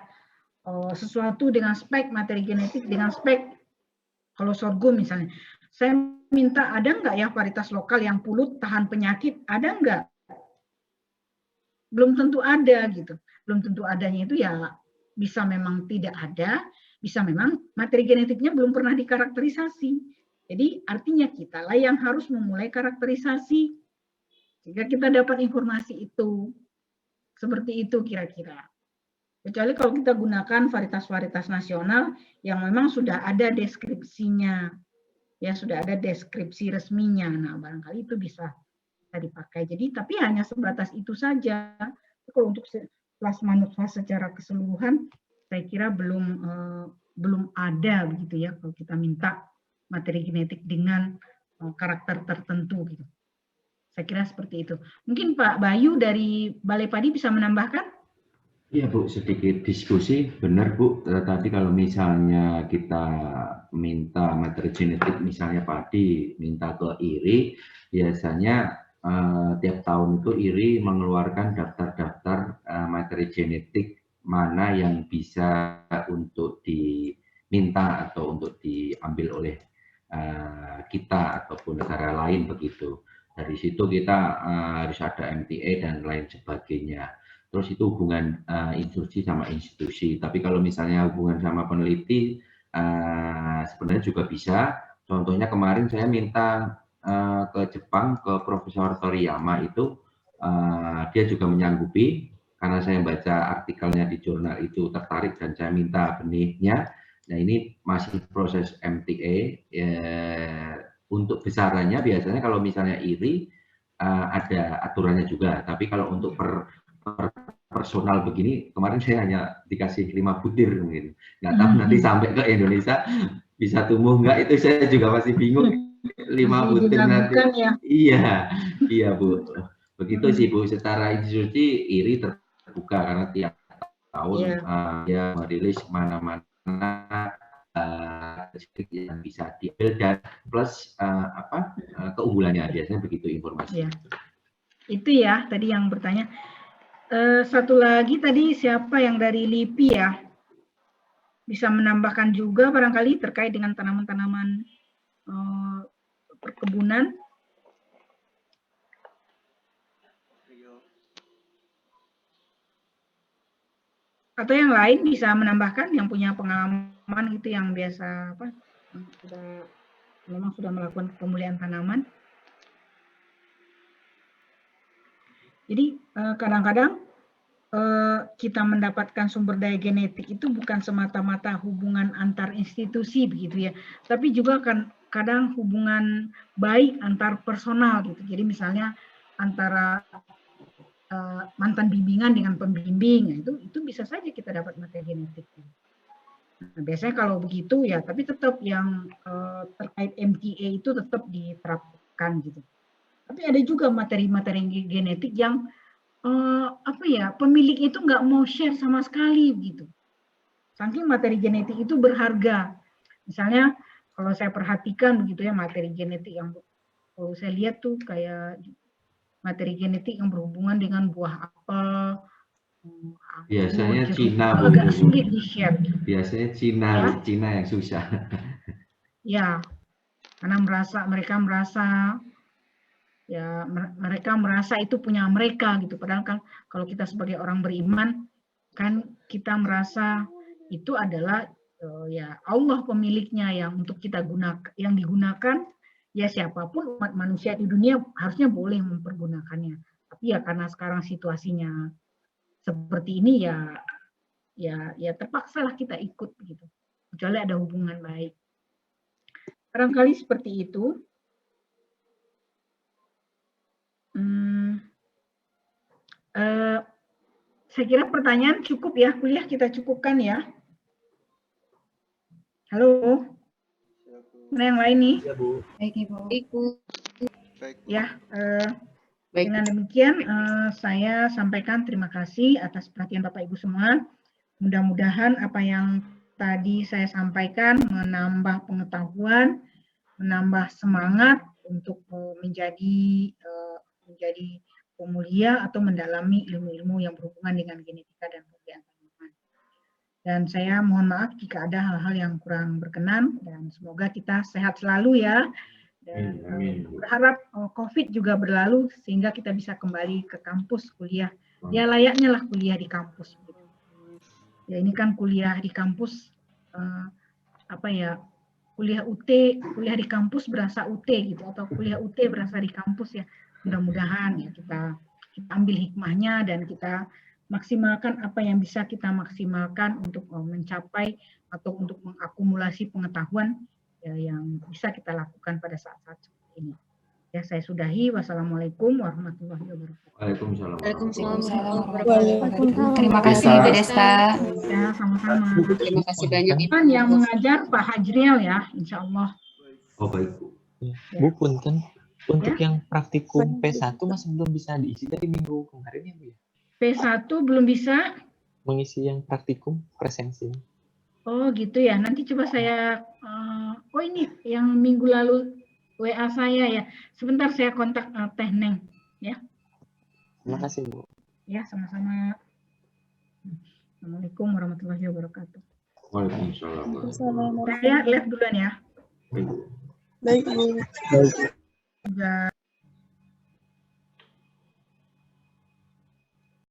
sesuatu dengan spek materi genetik, dengan spek kalau sorghum misalnya, saya minta ada nggak ya varietas lokal yang pulut tahan penyakit, ada nggak? Belum tentu ada gitu. Belum tentu adanya itu ya bisa memang tidak ada, bisa memang materi genetiknya belum pernah dikarakterisasi. Jadi artinya kita lah yang harus memulai karakterisasi sehingga kita dapat informasi itu. Seperti itu kira-kira. Kecuali kalau kita gunakan varietas-varietas nasional yang memang sudah ada deskripsinya, ya sudah ada deskripsi resminya. Nah, barangkali itu bisa dipakai. Jadi tapi hanya sebatas itu saja. Kalau untuk plasma nutfah secara keseluruhan, saya kira belum ada begitu ya kalau kita minta materi genetik dengan karakter tertentu gitu. Saya kira seperti itu. Mungkin Pak Bayu dari Balai Padi bisa menambahkan? Iya Bu, sedikit diskusi. Benar Bu, tadi kalau misalnya kita minta materi genetik, misalnya padi, minta ke IRI, biasanya tiap tahun itu IRI mengeluarkan daftar-daftar materi genetik mana yang bisa untuk diminta atau untuk diambil oleh kita ataupun negara lain begitu. Dari situ kita harus ada MTA dan lain sebagainya. Terus itu hubungan institusi sama institusi. Tapi kalau misalnya hubungan sama peneliti, sebenarnya juga bisa. Contohnya kemarin saya minta ke Jepang, ke Profesor Toriyama itu, dia juga menyanggupi, karena saya baca artikelnya di jurnal itu tertarik dan saya minta benihnya. Nah ini masih proses MTA, untuk besarannya biasanya kalau misalnya IRI ada aturannya juga, tapi kalau untuk per personal begini, kemarin saya hanya dikasih 5 butir mungkin. Nggak tahu nanti sampai ke Indonesia bisa tumbuh nggak, itu saya juga masih bingung. 5 butir nanti. Ya? Iya Bu. Begitu sih Bu, secara institusi IRI terbuka karena tiap tahun dia merilis mana-mana yang bisa diambil dan plus keunggulannya, biasanya begitu informasi. Ya. Itu ya tadi yang bertanya. Satu lagi tadi siapa yang dari LIPI ya, bisa menambahkan juga barangkali terkait dengan tanaman-tanaman perkebunan. Atau yang lain bisa menambahkan yang punya pengalaman gitu, yang biasa apa, memang sudah melakukan pemulihan tanaman. Jadi kadang-kadang kita mendapatkan sumber daya genetik itu bukan semata-mata hubungan antar institusi begitu ya, tapi juga kan kadang hubungan baik antar personal gitu. Jadi misalnya antara mantan bimbingan dengan pembimbing, itu bisa saja kita dapat materi genetik. Nah, biasanya kalau begitu ya, tapi tetap yang terkait MTA itu tetap diterapkan gitu. Tapi ada juga materi-materi genetik yang apa ya, pemilik itu nggak mau share sama sekali gitu. Saking materi genetik itu berharga. Misalnya kalau saya perhatikan begitu ya, materi genetik yang kalau saya lihat tuh kayak materi genetik yang berhubungan dengan buah apel, Biasanya jeruk, Cina, Bu. agak sulit di-share. Biasanya Cina, Ya. Cina yang susah. Ya, karena mereka merasa ya, mereka merasa itu punya mereka gitu. Padahal kan kalau kita sebagai orang beriman kan kita merasa itu adalah ya Allah pemiliknya, yang untuk kita gunakan, yang digunakan ya siapapun umat manusia di dunia harusnya boleh mempergunakannya. Tapi ya karena sekarang situasinya seperti ini ya terpaksalah kita ikut gitu. Kecuali ada hubungan baik. Barangkali seperti itu. Saya kira pertanyaan cukup ya, kuliah kita cukupkan ya. Halo, mana yang lain nih? Ya, Bu. Baik, Ibu. Ya, dengan demikian saya sampaikan terima kasih atas perhatian Bapak Ibu semua. Mudah-mudahan apa yang tadi saya sampaikan menambah pengetahuan, menambah semangat untuk menjadi pemulia atau mendalami ilmu-ilmu yang berhubungan dengan genetika dan pemulihan tanaman. Dan saya mohon maaf jika ada hal-hal yang kurang berkenan, dan semoga kita sehat selalu ya. Dan berharap COVID juga berlalu sehingga kita bisa kembali ke kampus kuliah. Ya layaknya lah kuliah di kampus. Ya ini kan kuliah di kampus, kuliah UT, kuliah di kampus berasa UT gitu, atau kuliah UT berasa di kampus ya. Mudah-mudahan ya kita ambil hikmahnya dan kita maksimalkan apa yang bisa kita maksimalkan untuk mencapai atau untuk mengakumulasi pengetahuan ya, yang bisa kita lakukan pada saat-saat seperti ini. Ya, saya sudahi. Wassalamualaikum warahmatullahi wabarakatuh. Waalaikumsalam. Terima kasih, Bu Desta. Ya, sama-sama. Terima kasih banyak, Ibu. Yang mengajar Pak Hajriel ya, insya Allah. Oh, baik, Bu. Bu, punten. Untuk yang praktikum P1 masih belum bisa diisi dari minggu kemarin ya, Bu? P1 belum bisa? Mengisi yang praktikum presensi. Oh gitu ya, nanti coba saya, oh ini yang minggu lalu WA saya ya. Sebentar saya kontak Teh Neng ya. Terima kasih, Bu. Ya, sama-sama. Assalamualaikum warahmatullahi wabarakatuh. Waalaikumsalam. Saya lihat duluan ya. Baik, Bu. Baik, Bu. Juga